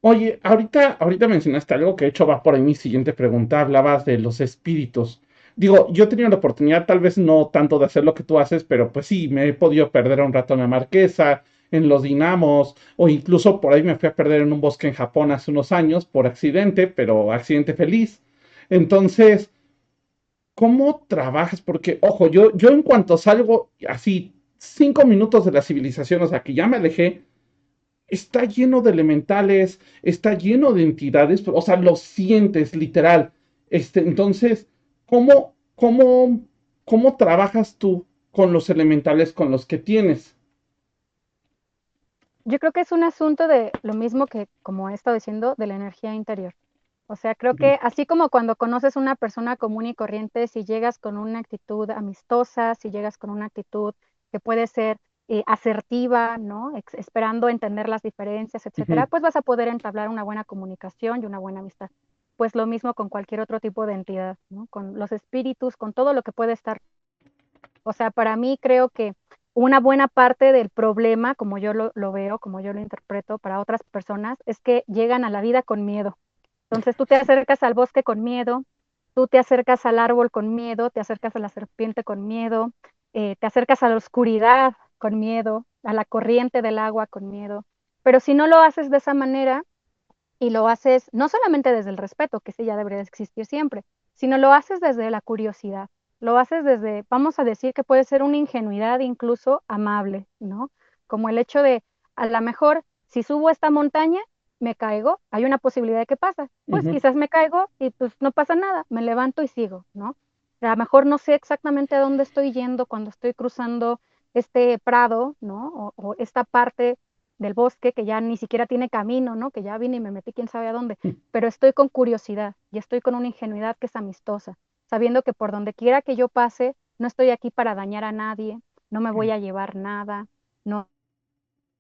Oye, ahorita mencionaste algo que de hecho va por ahí mi siguiente pregunta. Hablabas de los espíritus. Digo, yo he tenido la oportunidad, tal vez no tanto de hacer lo que tú haces, pero pues sí, me he podido perder un rato en la Marquesa, en los dinamos, o incluso por ahí me fui a perder en un bosque en Japón hace unos años por accidente, pero accidente feliz. Entonces, ¿cómo trabajas? Porque, ojo, yo en cuanto salgo así 5 minutos de la civilización, o sea, que ya me alejé, está lleno de elementales, está lleno de entidades, o sea, lo sientes literal. Entonces, ¿cómo trabajas tú con los elementales con los que tienes? Yo creo que es un asunto de lo mismo que, como he estado diciendo, de la energía interior. O sea, creo Ujú, que así como cuando conoces una persona común y corriente, si llegas con una actitud amistosa, si llegas con una actitud que puede ser asertiva, ¿no? Esperando entender las diferencias, etcétera, ujú, pues vas a poder entablar una buena comunicación y una buena amistad. Pues lo mismo con cualquier otro tipo de entidad, ¿no? Con los espíritus, con todo lo que puede estar. O sea, para mí creo que una buena parte del problema, como yo lo veo, como yo lo interpreto para otras personas, es que llegan a la vida con miedo. Entonces tú te acercas al bosque con miedo, tú te acercas al árbol con miedo, te acercas a la serpiente con miedo, te acercas a la oscuridad con miedo, a la corriente del agua con miedo. Pero si no lo haces de esa manera y lo haces no solamente desde el respeto, que ese ya debería existir siempre, sino lo haces desde la curiosidad, lo haces desde, vamos a decir que puede ser una ingenuidad incluso amable, ¿no? Como el hecho de, a lo mejor, si subo esta montaña, me caigo, hay una posibilidad de que pasa. Pues ujú, quizás me caigo y pues no pasa nada, me levanto y sigo, ¿no? A lo mejor no sé exactamente a dónde estoy yendo cuando estoy cruzando este prado, ¿no? O esta parte del bosque que ya ni siquiera tiene camino, ¿no? Que ya vine y me metí quién sabe a dónde, pero estoy con curiosidad y estoy con una ingenuidad que es amistosa, sabiendo que por donde quiera que yo pase, no estoy aquí para dañar a nadie, no me voy a llevar nada, no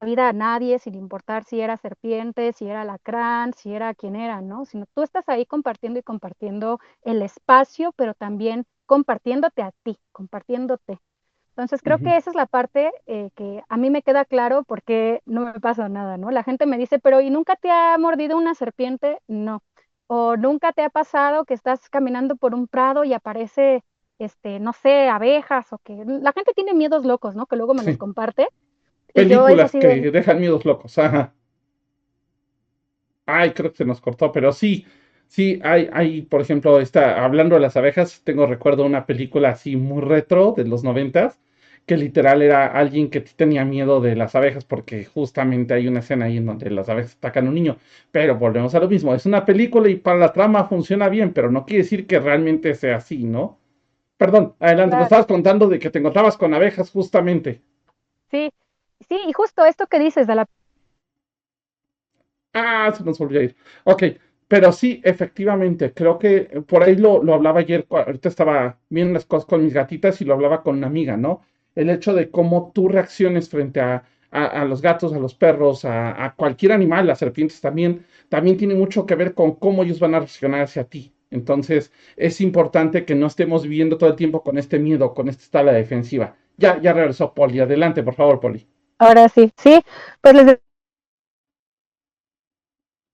vida a nadie, sin importar si era serpiente, si era alacrán, si era quien era, ¿no? Sino tú estás ahí compartiendo y compartiendo el espacio, pero también compartiéndote a ti, compartiéndote. Entonces creo ujú. que esa es la parte que a mí me queda claro porque no me pasa nada, ¿no? La gente me dice, pero ¿y nunca te ha mordido una serpiente? No. O nunca te ha pasado que estás caminando por un prado y aparece, no sé, abejas o que la gente tiene miedos locos, ¿no? Que luego me los Sí. comparte. Y yo es Películas así de, que dejan miedos locos. Ajá. Ay, creo que se nos cortó, pero sí, sí, por ejemplo, hablando de las abejas, recuerdo una película así muy retro de los 90, que literal era alguien que tenía miedo de las abejas, porque justamente hay una escena ahí en donde las abejas atacan a un niño. Pero volvemos a lo mismo, es una película y para la trama funciona bien, pero no quiere decir que realmente sea así, ¿no? Perdón, adelante, me claro, estabas contando de que te encontrabas con abejas justamente. sí, sí, y justo esto que dices de la Ah, se nos volvió a ir. Ok, pero sí, efectivamente, creo que por ahí lo hablaba ayer, ahorita estaba viendo las cosas con mis gatitas y lo hablaba con una amiga, ¿no? El hecho de cómo tú reacciones frente a los gatos, a los perros, a cualquier animal, las serpientes también tiene mucho que ver con cómo ellos van a reaccionar hacia ti. Entonces, es importante que no estemos viviendo todo el tiempo con este miedo, con esta escala defensiva. Ya regresó Poli. Adelante, por favor, Poli. Ahora sí, sí, pues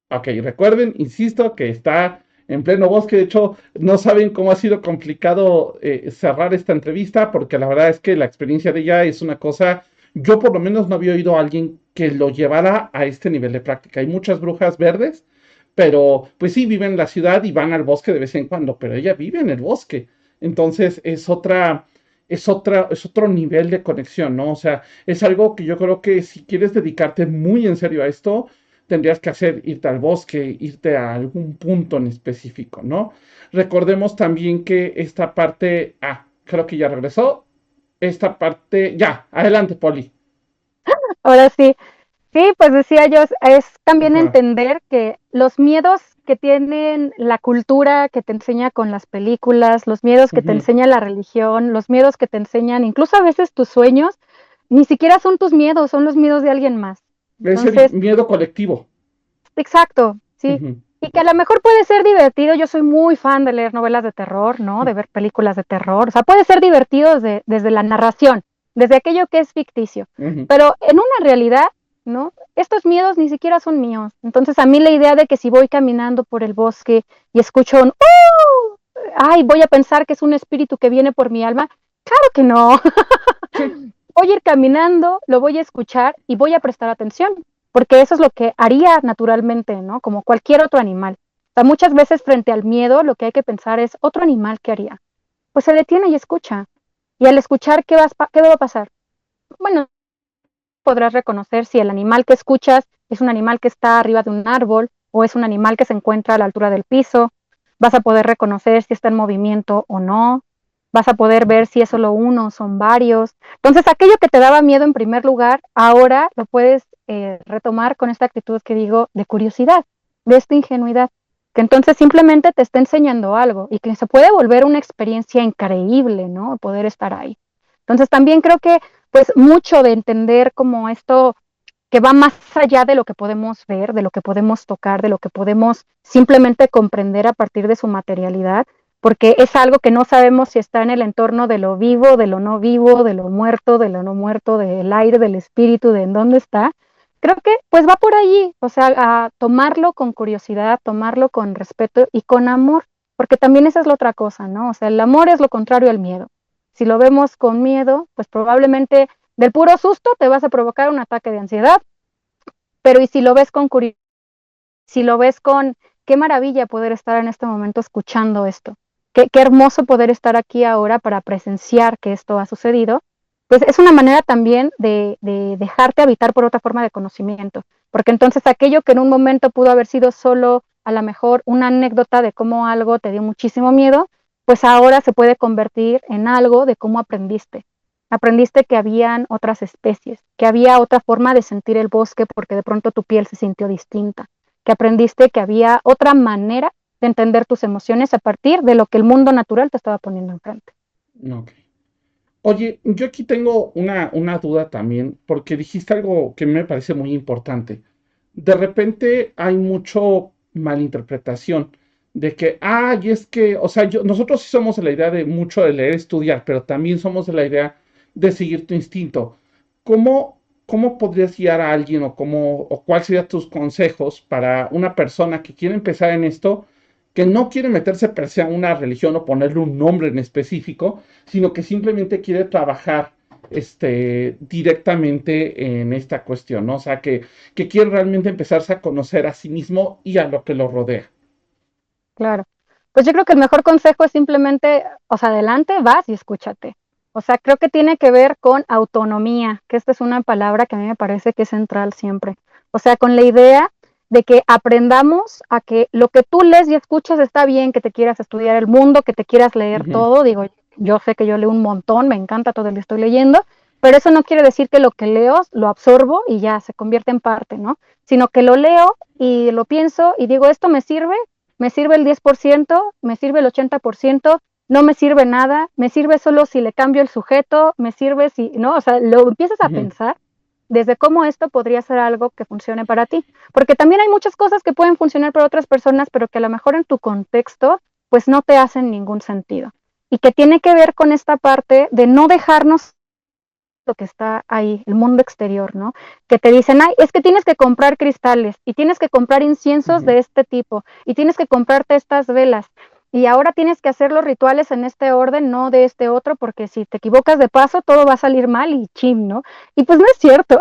Ok, recuerden, insisto, que está en pleno bosque. De hecho, no saben cómo ha sido complicado cerrar esta entrevista, porque la verdad es que la experiencia de ella es una cosa. Yo por lo menos no había oído a alguien que lo llevara a este nivel de práctica. Hay muchas brujas verdes, pero pues sí, viven en la ciudad y van al bosque de vez en cuando, pero ella vive en el bosque. Entonces es otro nivel de conexión, ¿no? O sea, es algo que yo creo que si quieres dedicarte muy en serio a esto, tendrías que irte al bosque, irte a algún punto en específico, ¿no? Recordemos también que esta parte, creo que ya regresó. Esta parte, ya, adelante, Poli. ahora sí, sí, pues decía yo, es también Ajá. entender que los miedos que tienen la cultura que te enseña con las películas, los miedos que te Ujú. enseña la religión, los miedos que te enseñan, incluso a veces tus sueños, ni siquiera son tus miedos, son los miedos de alguien más. Es el Entonces, miedo colectivo. exacto, sí. Ujú, Y que a lo mejor puede ser divertido. Yo soy muy fan de leer novelas de terror, ¿no? De ver películas de terror. O sea, puede ser divertido desde la narración, desde aquello que es ficticio. ujú. Pero en una realidad, ¿no? Estos miedos ni siquiera son míos. Entonces, a mí la idea de que si voy caminando por el bosque y escucho un ¡uh! Ay, voy a pensar que es un espíritu que viene por mi alma. Claro que no. Sí. Voy a ir caminando, lo voy a escuchar y voy a prestar atención, porque eso es lo que haría naturalmente, ¿no? Como cualquier otro animal. O sea, muchas veces frente al miedo lo que hay que pensar es otro animal que haría. Pues se detiene y escucha. Y al escuchar, ¿qué va a pasar? Bueno, podrás reconocer si el animal que escuchas es un animal que está arriba de un árbol o es un animal que se encuentra a la altura del piso. Vas a poder reconocer si está en movimiento o no. Vas a poder ver si es solo uno o son varios. Entonces, aquello que te daba miedo en primer lugar, ahora lo puedes retomar con esta actitud que digo de curiosidad, de esta ingenuidad, que entonces simplemente te está enseñando algo y que se puede volver una experiencia increíble, ¿no? Poder estar ahí. Entonces, también creo que pues mucho de entender como esto que va más allá de lo que podemos ver, de lo que podemos tocar, de lo que podemos simplemente comprender a partir de su materialidad, porque es algo que no sabemos si está en el entorno de lo vivo, de lo no vivo, de lo muerto, de lo no muerto, del aire, del espíritu, de en dónde está. Creo que pues va por allí, o sea, a tomarlo con curiosidad, tomarlo con respeto y con amor, porque también esa es la otra cosa, ¿no? O sea, el amor es lo contrario al miedo. Si lo vemos con miedo, pues probablemente del puro susto te vas a provocar un ataque de ansiedad, pero y si lo ves con curiosidad, si lo ves con qué maravilla poder estar en este momento escuchando esto, qué hermoso poder estar aquí ahora para presenciar que esto ha sucedido, pues es una manera también de dejarte habitar por otra forma de conocimiento, porque entonces aquello que en un momento pudo haber sido solo a lo mejor una anécdota de cómo algo te dio muchísimo miedo, pues ahora se puede convertir en algo de cómo aprendiste. Aprendiste que habían otras especies, que había otra forma de sentir el bosque porque de pronto tu piel se sintió distinta, que aprendiste que había otra manera de entender tus emociones a partir de lo que el mundo natural te estaba poniendo enfrente. Ok. Oye, yo aquí tengo una duda también, porque dijiste algo que me parece muy importante. De repente hay mucho malinterpretación de que, y es que, o sea, nosotros sí somos de la idea de mucho de leer, estudiar, pero también somos de la idea de seguir tu instinto. ¿Cómo podrías guiar a alguien o cuáles serían tus consejos para una persona que quiere empezar en esto, que no quiere meterse per se a una religión o ponerle un nombre en específico, sino que simplemente quiere trabajar directamente en esta cuestión, ¿no? O sea, que quiere realmente empezarse a conocer a sí mismo y a lo que lo rodea. Claro. Pues yo creo que el mejor consejo es simplemente, o sea, adelante, vas y escúchate. O sea, creo que tiene que ver con autonomía, que esta es una palabra que a mí me parece que es central siempre. O sea, con la idea de que aprendamos a que lo que tú lees y escuchas está bien, que te quieras estudiar el mundo, que te quieras leer Ujú, todo. Digo, yo sé que yo leo un montón, me encanta todo lo que estoy leyendo, pero eso no quiere decir que lo que leo lo absorbo y ya se convierte en parte, ¿no? Sino que lo leo y lo pienso y digo, esto me sirve el 10%, me sirve el 80%, no me sirve nada, me sirve solo si le cambio el sujeto, me sirve si, ¿no? O sea, lo empiezas a ujú. pensar desde cómo esto podría ser algo que funcione para ti. Porque también hay muchas cosas que pueden funcionar para otras personas, pero que a lo mejor en tu contexto, pues no te hacen ningún sentido. Y que tiene que ver con esta parte de no dejarnos lo que está ahí, el mundo exterior, ¿no? Que te dicen, ay, es que tienes que comprar cristales y tienes que comprar inciensos Ujú. de este tipo y tienes que comprarte estas velas y ahora tienes que hacer los rituales en este orden, no de este otro, porque si te equivocas de paso, todo va a salir mal y chim, ¿no? Y pues no es cierto,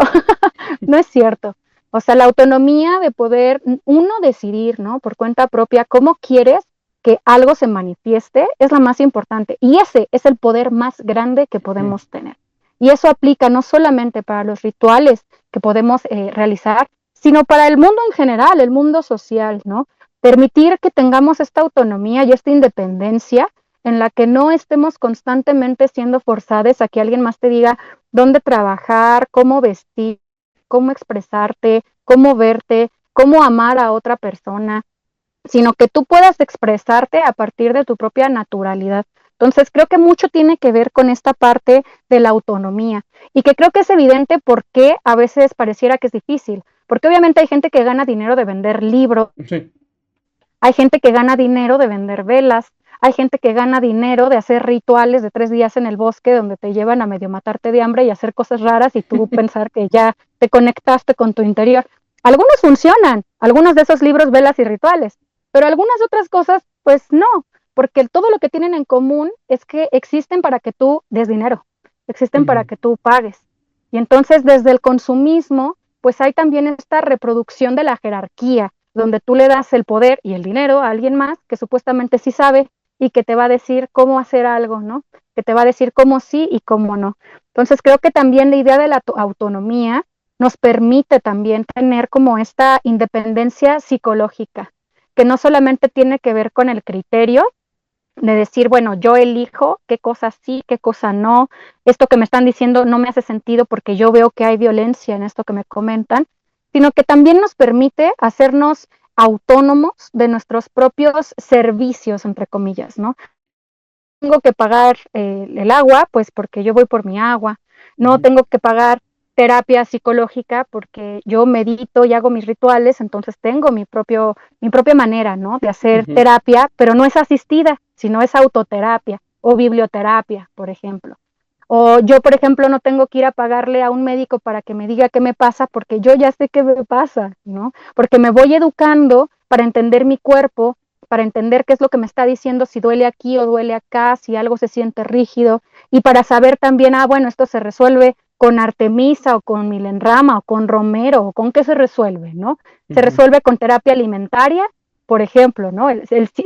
no es cierto. O sea, la autonomía de poder uno decidir, ¿no? Por cuenta propia, cómo quieres que algo se manifieste es la más importante. Y ese es el poder más grande que Ujú. podemos tener. Y eso aplica no solamente para los rituales que podemos realizar, sino para el mundo en general, el mundo social, ¿no? Permitir que tengamos esta autonomía y esta independencia en la que no estemos constantemente siendo forzados a que alguien más te diga dónde trabajar, cómo vestir, cómo expresarte, cómo verte, cómo amar a otra persona, sino que tú puedas expresarte a partir de tu propia naturalidad. Entonces, creo que mucho tiene que ver con esta parte de la autonomía y que creo que es evidente por qué a veces pareciera que es difícil, porque obviamente hay gente que gana dinero de vender libros, Sí. hay gente que gana dinero de vender velas, hay gente que gana dinero de hacer rituales de 3 días en el bosque donde te llevan a medio matarte de hambre y hacer cosas raras y tú pensar que ya te conectaste con tu interior. Algunos funcionan, algunos de esos libros, velas y rituales, pero algunas otras cosas, pues no, porque todo lo que tienen en común es que existen para que tú des dinero, existen para Ujú. que tú pagues. Y entonces desde el consumismo, pues hay también esta reproducción de la jerarquía, donde tú le das el poder y el dinero a alguien más que supuestamente sí sabe y que te va a decir cómo hacer algo, ¿no? Que te va a decir cómo sí y cómo no. Entonces creo que también la idea de la autonomía nos permite también tener como esta independencia psicológica, que no solamente tiene que ver con el criterio de decir, bueno, yo elijo qué cosa sí, qué cosa no, esto que me están diciendo no me hace sentido porque yo veo que hay violencia en esto que me comentan, sino que también nos permite hacernos autónomos de nuestros propios servicios, entre comillas, ¿no? Tengo que pagar el agua, pues porque yo voy por mi agua, no Ujú. tengo que pagar terapia psicológica porque yo medito y hago mis rituales, entonces tengo mi propia manera, ¿no? De hacer Ujú. terapia, pero no es asistida, sino es autoterapia o biblioterapia, por ejemplo. O yo, por ejemplo, no tengo que ir a pagarle a un médico para que me diga qué me pasa, porque yo ya sé qué me pasa, ¿no? Porque me voy educando para entender mi cuerpo, para entender qué es lo que me está diciendo, si duele aquí o duele acá, si algo se siente rígido, y para saber también, bueno, esto se resuelve con Artemisa o con Milenrama o con Romero, o con qué se resuelve, ¿no? Se Ujú. resuelve con terapia alimentaria, por ejemplo, ¿no?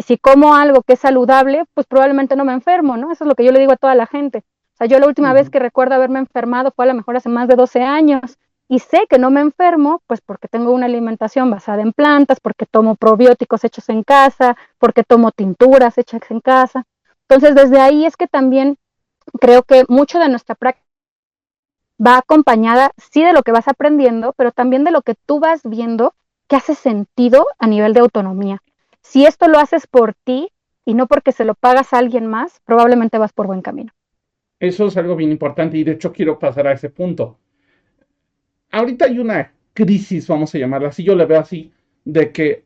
Si como algo que es saludable, pues probablemente no me enfermo, ¿no? Eso es lo que yo le digo a toda la gente. O sea, yo la última vez Ujú. que recuerdo haberme enfermado fue a lo mejor hace más de 12 años y sé que no me enfermo, pues porque tengo una alimentación basada en plantas, porque tomo probióticos hechos en casa, porque tomo tinturas hechas en casa. Entonces, desde ahí es que también creo que mucho de nuestra práctica va acompañada, sí, de lo que vas aprendiendo, pero también de lo que tú vas viendo que hace sentido a nivel de autonomía. Si esto lo haces por ti y no porque se lo pagas a alguien más, probablemente vas por buen camino. Eso es algo bien importante y de hecho quiero pasar a ese punto. Ahorita hay una crisis, vamos a llamarla así, yo le veo así, de que,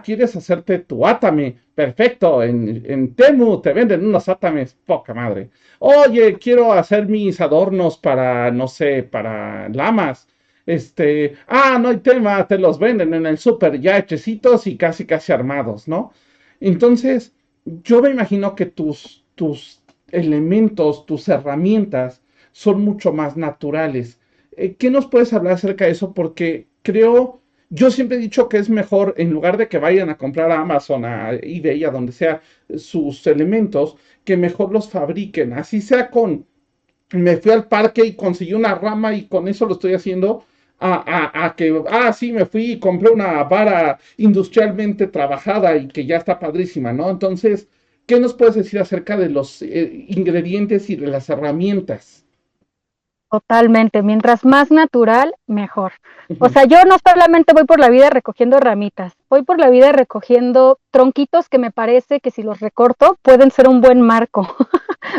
quieres hacerte tu atame, perfecto, en Temu te venden unos atames, poca madre. Oye, quiero hacer mis adornos para, no sé, para lamas. No hay tema, te los venden en el súper ya hechecitos y casi casi armados, ¿no? Entonces, yo me imagino que tus elementos, tus herramientas son mucho más naturales. ¿Qué nos puedes hablar acerca de eso? Porque creo, yo siempre he dicho que es mejor, en lugar de que vayan a comprar a Amazon, a eBay, a donde sea, sus elementos, que mejor los fabriquen. Así sea con, me fui al parque y conseguí una rama y con eso lo estoy haciendo. A que, sí, me fui y compré una vara industrialmente trabajada y que ya está padrísima, ¿no? Entonces, ¿qué nos puedes decir acerca de los ingredientes y de las herramientas? Totalmente, mientras más natural, mejor. O Ujú. sea, yo no solamente voy por la vida recogiendo ramitas, voy por la vida recogiendo tronquitos que me parece que si los recorto pueden ser un buen marco,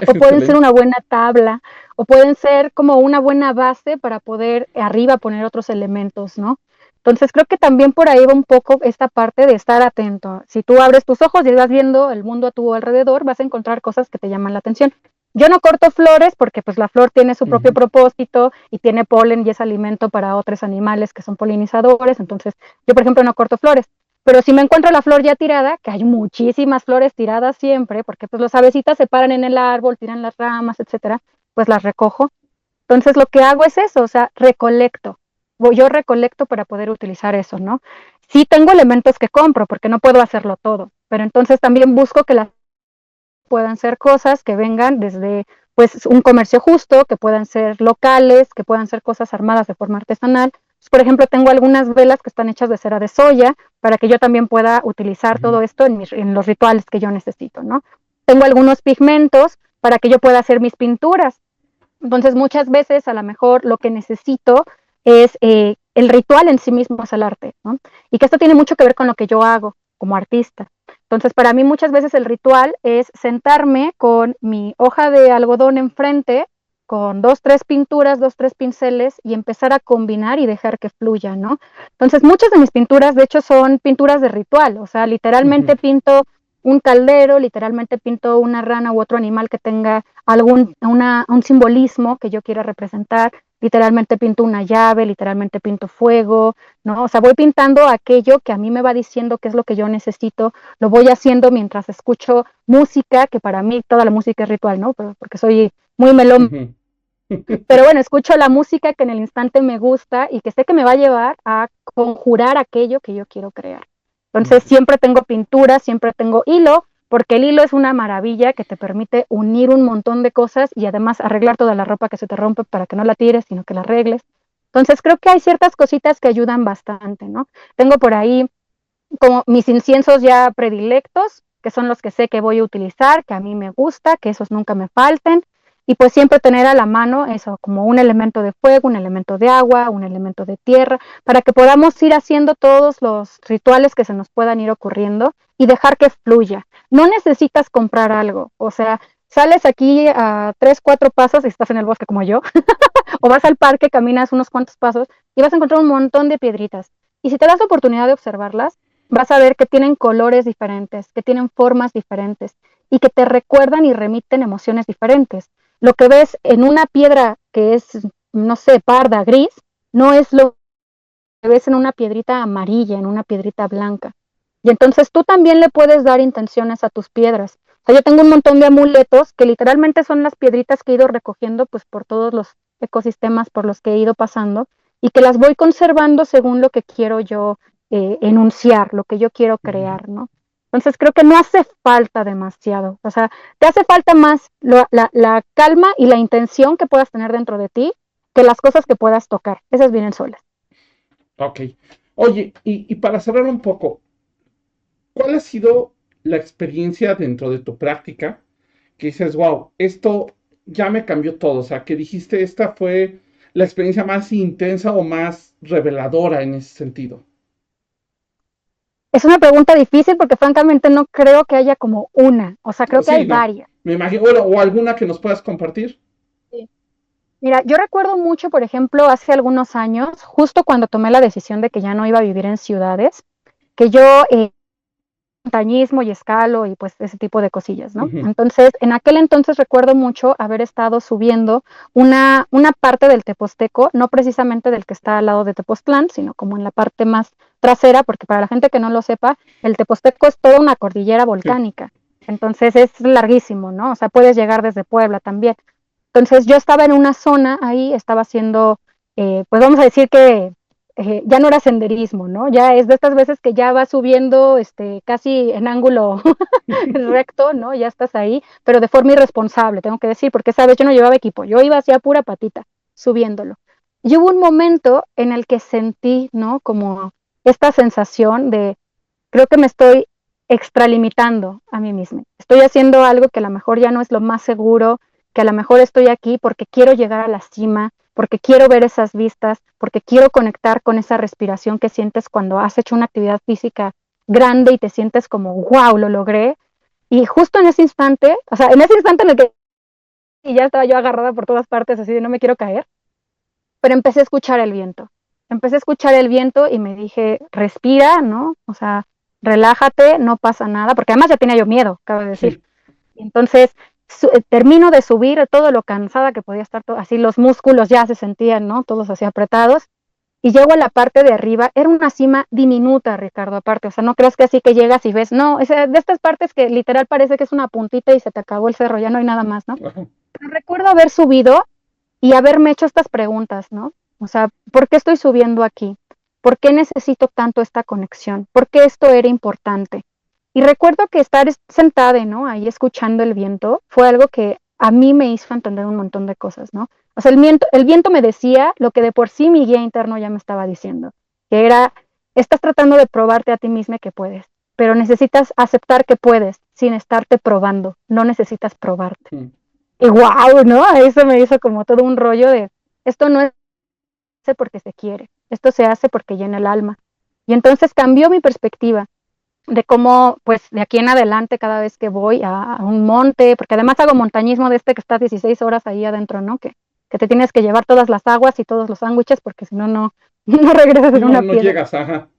o pueden ser Excelente. una buena tabla, o pueden ser como una buena base para poder arriba poner otros elementos, ¿no? Entonces creo que también por ahí va un poco esta parte de estar atento. Si tú abres tus ojos y vas viendo el mundo a tu alrededor, vas a encontrar cosas que te llaman la atención. Yo no corto flores porque pues la flor tiene su propio Ujú. propósito y tiene polen y es alimento para otros animales que son polinizadores, entonces yo por ejemplo no corto flores, pero si me encuentro la flor ya tirada, que hay muchísimas flores tiradas siempre, porque pues los abecitas se paran en el árbol, tiran las ramas, etcétera, pues las recojo. Entonces lo que hago es eso, o sea, recolecto. Yo recolecto para poder utilizar eso, ¿no? Sí tengo elementos que compro porque no puedo hacerlo todo, pero entonces también busco que las puedan ser cosas que vengan desde pues un comercio justo, que puedan ser locales, que puedan ser cosas armadas de forma artesanal. Por ejemplo, tengo algunas velas que están hechas de cera de soya para que yo también pueda utilizar Ujú. todo esto en los rituales que yo necesito, ¿no? Tengo algunos pigmentos para que yo pueda hacer mis pinturas. Entonces, muchas veces a lo mejor lo que necesito es el ritual en sí mismo es el arte, ¿no? Y que esto tiene mucho que ver con lo que yo hago como artista. Entonces, para mí muchas veces el ritual es sentarme con mi hoja de algodón enfrente, con dos, tres pinturas, dos, tres pinceles y empezar a combinar y dejar que fluya, ¿no? Entonces, muchas de mis pinturas, de hecho, son pinturas de ritual, o sea, Ujú. literalmente pinto un caldero, literalmente pinto una rana u otro animal que tenga un simbolismo que yo quiera representar, literalmente pinto una llave, literalmente pinto fuego, ¿no? O sea, voy pintando aquello que a mí me va diciendo qué es lo que yo necesito, lo voy haciendo mientras escucho música, que para mí toda la música es ritual, ¿no? Porque soy muy melón, Ujú. pero bueno, escucho la música que en el instante me gusta y que sé que me va a llevar a conjurar aquello que yo quiero crear. Entonces Vale. siempre tengo pintura, siempre tengo hilo, porque el hilo es una maravilla que te permite unir un montón de cosas y además arreglar toda la ropa que se te rompe para que no la tires, sino que la arregles. Entonces creo que hay ciertas cositas que ayudan bastante, ¿no? Tengo por ahí como mis inciensos ya predilectos, que son los que sé que voy a utilizar, que a mí me gusta, que esos nunca me falten. Y pues siempre tener a la mano eso, como un elemento de fuego, un elemento de agua, un elemento de tierra, para que podamos ir haciendo todos los rituales que se nos puedan ir ocurriendo y dejar que fluya. No necesitas comprar algo, o sea, sales aquí a 3, 4 pasos y estás en el bosque como yo, o vas al parque, caminas unos cuantos pasos y vas a encontrar un montón de piedritas. Y si te das la oportunidad de observarlas, vas a ver que tienen colores diferentes, que tienen formas diferentes y que te recuerdan y remiten emociones diferentes. Lo que ves en una piedra que es, no sé, parda, gris, no es lo que ves en una piedrita amarilla, en una piedrita blanca. Y entonces tú también le puedes dar intenciones a tus piedras. O sea, yo tengo un montón de amuletos que literalmente son las piedritas que he ido recogiendo pues por todos los ecosistemas por los que he ido pasando y que las voy conservando según lo que quiero yo enunciar, lo que yo quiero Ujú. crear, ¿no? Entonces creo que no hace falta demasiado, o sea, te hace falta más la calma y la intención que puedas tener dentro de ti que las cosas que puedas tocar. Esas vienen solas. Ok. Oye, y para cerrar un poco, ¿cuál ha sido la experiencia dentro de tu práctica que dices, wow, esto ya me cambió todo? O sea, que dijiste, esta fue la experiencia más intensa o más reveladora en ese sentido. Es una pregunta difícil porque francamente no creo que haya como una, o sea, creo que hay Sí, no. varias. Me imagino, bueno, o alguna que nos puedas compartir. Sí. Mira, yo recuerdo mucho, por ejemplo, hace algunos años, justo cuando tomé la decisión de que ya no iba a vivir en ciudades, que yo montañismo y escalo y pues ese tipo de cosillas, ¿no? Ujú. Entonces, en aquel entonces recuerdo mucho haber estado subiendo una parte del Teposteco, no precisamente del que está al lado de Tepoztlán, sino como en la parte más trasera, porque para la gente que no lo sepa, el Teposteco es toda una cordillera Sí. volcánica. Entonces es larguísimo, ¿no? O sea, puedes llegar desde Puebla también. Entonces yo estaba en una zona ahí, estaba haciendo, pues vamos a decir que ya no era senderismo, ¿no? Ya es de estas veces que ya vas subiendo casi en ángulo recto, ¿no? Ya estás ahí, pero de forma irresponsable, tengo que decir, porque esa vez yo no llevaba equipo, yo iba hacia pura patita, subiéndolo. Y hubo un momento en el que sentí, ¿no? Como esta sensación de, creo que me estoy extralimitando a mí misma. Estoy haciendo algo que a lo mejor ya no es lo más seguro, que a lo mejor estoy aquí porque quiero llegar a la cima, porque quiero ver esas vistas, porque quiero conectar con esa respiración que sientes cuando has hecho una actividad física grande y te sientes como, wow, lo logré. Y justo en ese instante, o sea, en ese instante en el que y ya estaba yo agarrada por todas partes, así de no me quiero caer, pero empecé a escuchar el viento. Empecé a escuchar el viento y me dije, respira, ¿no? O sea, relájate, no pasa nada, porque además ya tenía yo miedo, cabe decir. Sí. Entonces, termino de subir todo lo cansada que podía estar, así los músculos ya se sentían, ¿no? Todos así apretados. Y llego a la parte de arriba, era una cima diminuta, Ricardo, aparte, o sea, no creas que así que llegas y ves, no, es de estas partes que literal parece que es una puntita y se te acabó el cerro, ya no hay nada más, ¿no? Ajá. Pero recuerdo haber subido y haberme hecho estas preguntas, ¿no? O sea, ¿por qué estoy subiendo aquí? ¿Por qué necesito tanto esta conexión? ¿Por qué esto era importante? Y recuerdo que estar sentada, ¿no? Ahí escuchando el viento fue algo que a mí me hizo entender un montón de cosas, ¿no? O sea, el viento me decía lo que de por sí mi guía interno ya me estaba diciendo, que era, estás tratando de probarte a ti misma que puedes, pero necesitas aceptar que puedes sin estarte probando, no necesitas probarte. Mm. Y wow, ¿no? Eso me hizo como todo un rollo de, esto no es porque se quiere, esto se hace porque llena el alma. Y entonces cambió mi perspectiva de cómo, pues de aquí en adelante, cada vez que voy a un monte, porque además hago montañismo de que estás 16 horas ahí adentro, ¿no? Que te tienes que llevar todas las aguas y todos los sándwiches, porque si no, no regresas en No, una no piedra. llegas, ajá.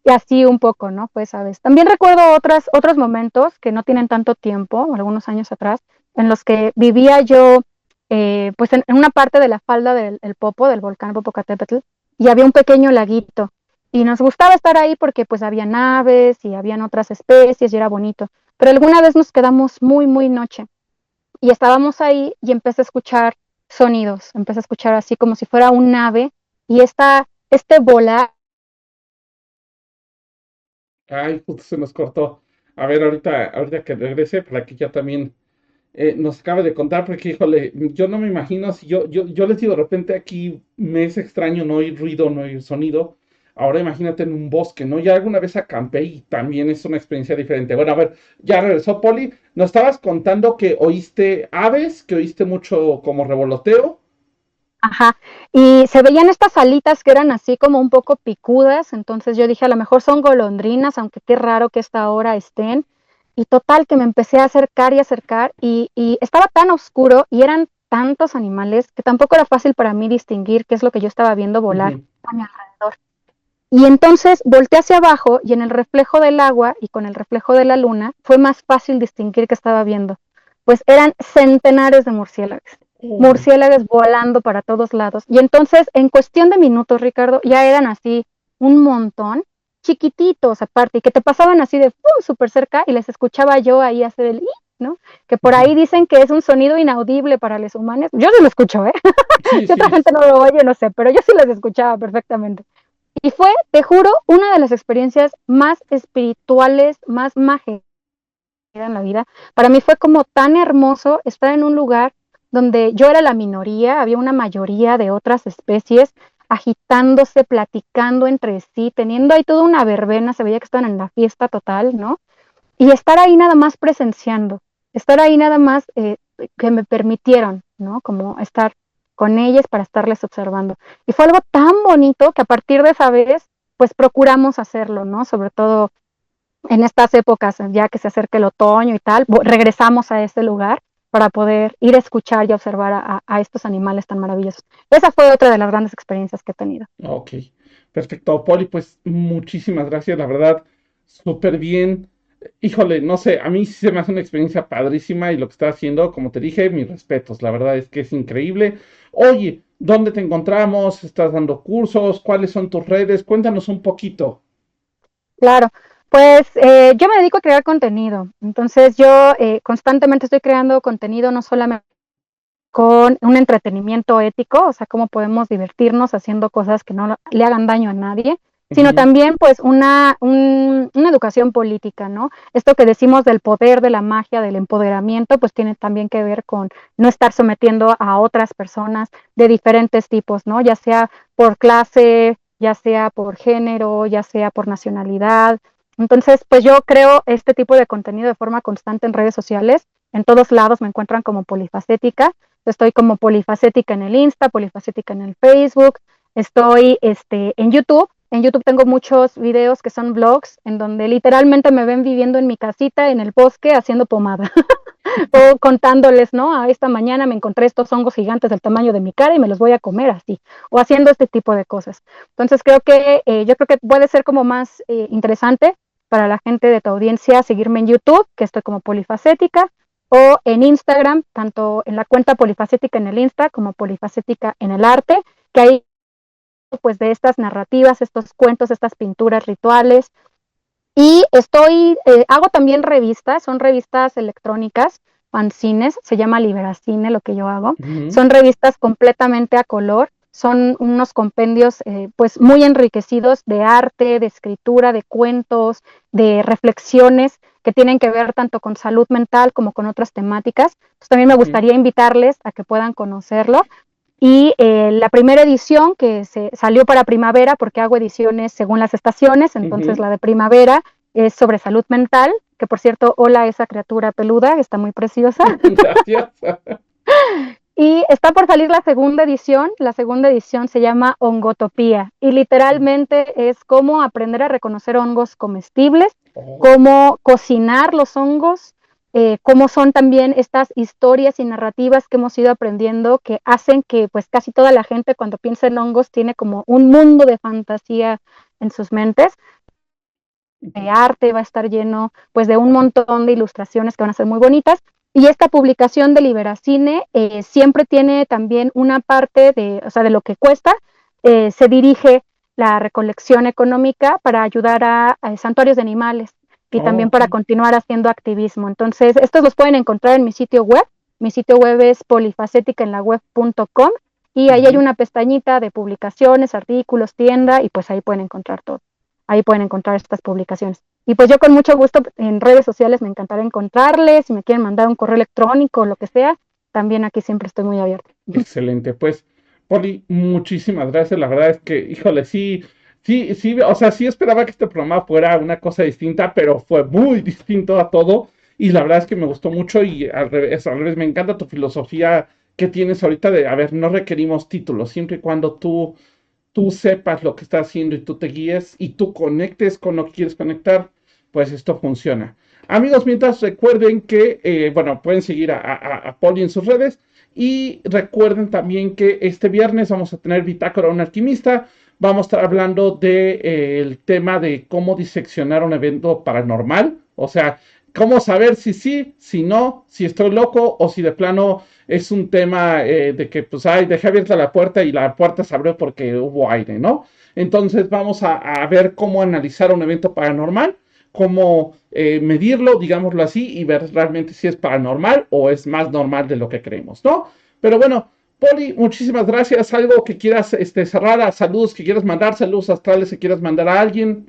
Y así un poco, ¿no? Pues, ¿sabes? También recuerdo otros momentos que no tienen tanto tiempo, algunos años atrás, en los que vivía yo, pues, en una parte de la falda del Popo, del volcán Popocatépetl, y había un pequeño laguito. Y nos gustaba estar ahí porque, pues, había aves y habían otras especies y era bonito. Pero alguna vez nos quedamos muy, muy noche y estábamos ahí y empecé a escuchar sonidos, empecé a escuchar así como si fuera un ave y este volar. Ay, justo se nos cortó. A ver, ahorita que regrese, para que ya también nos acabe de contar, porque híjole, yo no me imagino si yo les digo, de repente aquí me es extraño no oír ruido, no oír sonido. Ahora imagínate en un bosque, ¿no? Ya alguna vez acampé y también es una experiencia diferente. Bueno, a ver, ya regresó Poli. Nos estabas contando que oíste aves, que oíste mucho como revoloteo. Ajá, y se veían estas alitas que eran así como un poco picudas, entonces yo dije, a lo mejor son golondrinas, aunque qué raro que esta hora estén. Y total que me empecé a acercar y estaba tan oscuro y eran tantos animales que tampoco era fácil para mí distinguir qué es lo que yo estaba viendo volar Ujú. a mi alrededor. Y entonces volteé hacia abajo y en el reflejo del agua y con el reflejo de la luna fue más fácil distinguir qué estaba viendo. Pues eran centenares de murciélagos, Uy. murciélagos volando para todos lados. Y entonces, en cuestión de minutos, Ricardo, ya eran así un montón, chiquititos aparte, y que te pasaban así de súper cerca y les escuchaba yo ahí hacer el ¿no? Que por Ujú. ahí dicen que es un sonido inaudible para los humanos. Yo sí lo escucho, ¿eh? Sí, Si otra sí. gente no lo oye, no sé, pero yo sí los escuchaba perfectamente. Y fue, te juro, una de las experiencias más espirituales, más mágicas en la vida. Para mí fue como tan hermoso estar en un lugar donde yo era la minoría, había una mayoría de otras especies agitándose, platicando entre sí, teniendo ahí toda una verbena, se veía que estaban en la fiesta total, ¿no? Y estar ahí nada más presenciando, estar ahí nada más que me permitieron, ¿no? Como estar con ellas para estarles observando. Y fue algo tan bonito que a partir de esa vez, pues procuramos hacerlo, ¿no? Sobre todo en estas épocas, ya que se acerca el otoño y tal, regresamos a ese lugar para poder ir a escuchar y observar a estos animales tan maravillosos. Esa fue otra de las grandes experiencias que he tenido. Ok, perfecto, Poli, pues muchísimas gracias, la verdad. súper bien. Híjole, no sé, a mí sí se me hace una experiencia padrísima y lo que está haciendo, como te dije, mis respetos. La verdad es que es increíble. Oye, ¿dónde te encontramos? ¿Estás dando cursos? ¿Cuáles son tus redes? Cuéntanos un poquito. Claro, pues yo me dedico a crear contenido, entonces yo constantemente estoy creando contenido no solamente con un entretenimiento ético, o sea, cómo podemos divertirnos haciendo cosas que no le hagan daño a nadie, sino Ujú, también pues una educación política, ¿no? Esto que decimos del poder, de la magia, del empoderamiento, pues tiene también que ver con no estar sometiendo a otras personas de diferentes tipos, ¿no? Ya sea por clase, ya sea por género, ya sea por nacionalidad. Entonces, pues yo creo este tipo de contenido de forma constante en redes sociales. En todos lados me encuentran como polifacética. Estoy como polifacética en el Insta, polifacética en el Facebook. Estoy en YouTube. En YouTube tengo muchos videos que son vlogs en donde literalmente me ven viviendo en mi casita en el bosque haciendo pomada o contándoles, ¿no? A esta mañana me encontré estos hongos gigantes del tamaño de mi cara y me los voy a comer así, o haciendo este tipo de cosas. Entonces yo creo que puede ser como más interesante para la gente de tu audiencia seguirme en YouTube, que estoy como polifacética, o en Instagram, tanto en la cuenta polifacética en el Insta como polifacética en el arte, que hay pues de estas narrativas, estos cuentos, estas pinturas rituales. Y hago también revistas, son revistas electrónicas, fanzines, se llama Liberacine lo que yo hago. ujú. Son revistas completamente a color, son unos compendios pues muy enriquecidos de arte, de escritura, de cuentos, de reflexiones que tienen que ver tanto con salud mental como con otras temáticas. Pues también me Ujú, gustaría invitarles a que puedan conocerlo. Y la primera edición que se salió para primavera, porque hago ediciones según las estaciones, entonces ujú. la de primavera es sobre salud mental, que por cierto, hola esa criatura peluda, está muy preciosa. Gracias. Y está por salir la segunda edición se llama Hongotopía y literalmente es cómo aprender a reconocer hongos comestibles, Oh, cómo cocinar los hongos, cómo son también estas historias y narrativas que hemos ido aprendiendo que hacen que pues casi toda la gente cuando piensa en hongos tiene como un mundo de fantasía en sus mentes. De arte, va a estar lleno pues de un montón de ilustraciones que van a ser muy bonitas. Y esta publicación de Liberacine siempre tiene también una parte de, o sea, de lo que cuesta, se dirige la recolección económica para ayudar a santuarios de animales y oh, también ok. para continuar haciendo activismo. Entonces, estos los pueden encontrar en mi sitio web es polifacéticaenlaweb.com y ahí hay Ujú. una pestañita de publicaciones, artículos, tienda y pues ahí pueden encontrar todo. Ahí pueden encontrar estas publicaciones. Y pues yo con mucho gusto en redes sociales me encantará encontrarles, si me quieren mandar un correo electrónico o lo que sea, también aquí siempre estoy muy abierta. Excelente, pues, Poli, muchísimas gracias. La verdad es que, híjole, sí, sí, sí, o sea, sí esperaba que este programa fuera una cosa distinta, pero fue muy distinto a todo. Y la verdad es que me gustó mucho y al revés, me encanta tu filosofía que tienes ahorita de, a ver, no requerimos títulos, siempre y cuando tú sepas lo que estás haciendo y tú te guíes y tú conectes con lo que quieres conectar, pues esto funciona. Amigos, mientras recuerden que, bueno, pueden seguir a Poli en sus redes y recuerden también que este viernes vamos a tener Bitácora un alquimista. Vamos a estar hablando del el tema de cómo diseccionar un evento paranormal. O sea, cómo saber si sí, si no, si estoy loco o si de plano es un tema de que, pues, ay, dejé abierta la puerta y la puerta se abrió porque hubo aire, ¿no? Entonces vamos a ver cómo analizar un evento paranormal, cómo medirlo, digámoslo así, y ver realmente si es paranormal o es más normal de lo que creemos, ¿no? Pero bueno, Poli, muchísimas gracias. Algo que quieras cerrar, saludos que quieras mandar, saludos astrales que quieras mandar a alguien.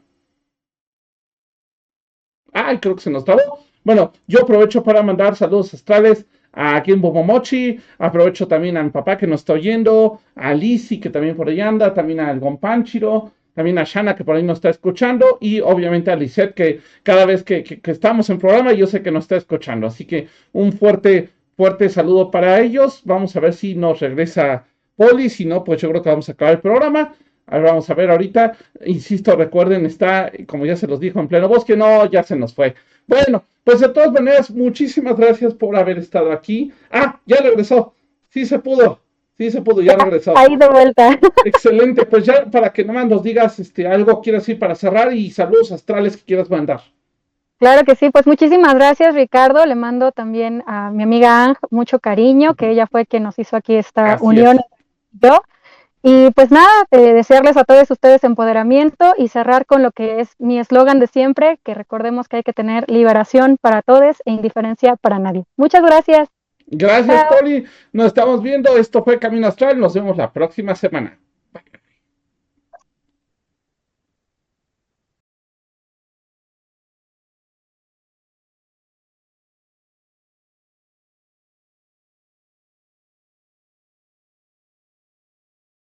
Ay, creo que se nos trabó. Bueno, yo aprovecho para mandar saludos astrales a Kim Mochi, aprovecho también a mi papá que nos está oyendo, a Lizzy que también por ahí anda, también a Algon Panchiro, también a Shana que por ahí nos está escuchando y obviamente a Lisette que cada vez que estamos en programa yo sé que nos está escuchando. Así que un fuerte, fuerte saludo para ellos. Vamos a ver si nos regresa Poli, si no, pues yo creo que vamos a acabar el programa. A ver, vamos a ver ahorita. Insisto, recuerden, está, como ya se los dijo, en pleno bosque. No, ya se nos fue. Bueno, pues de todas maneras, muchísimas gracias por haber estado aquí. Ah, ya regresó. Sí se pudo. Sí, se pudo, ya regresó. Ahí de vuelta. Excelente, pues ya para que nomás nos digas algo quieras decir para cerrar y saludos astrales que quieras mandar. Claro que sí, pues muchísimas gracias, Ricardo. Le mando también a mi amiga Ang mucho cariño, que ella fue quien nos hizo aquí esta Así unión. es. Yo. Y pues nada, desearles a todos ustedes empoderamiento y cerrar con lo que es mi eslogan de siempre, que recordemos que hay que tener liberación para todos e indiferencia para nadie. Muchas gracias. Gracias, Chao. Poli. Nos estamos viendo. Esto fue Camino Astral. Nos vemos la próxima semana.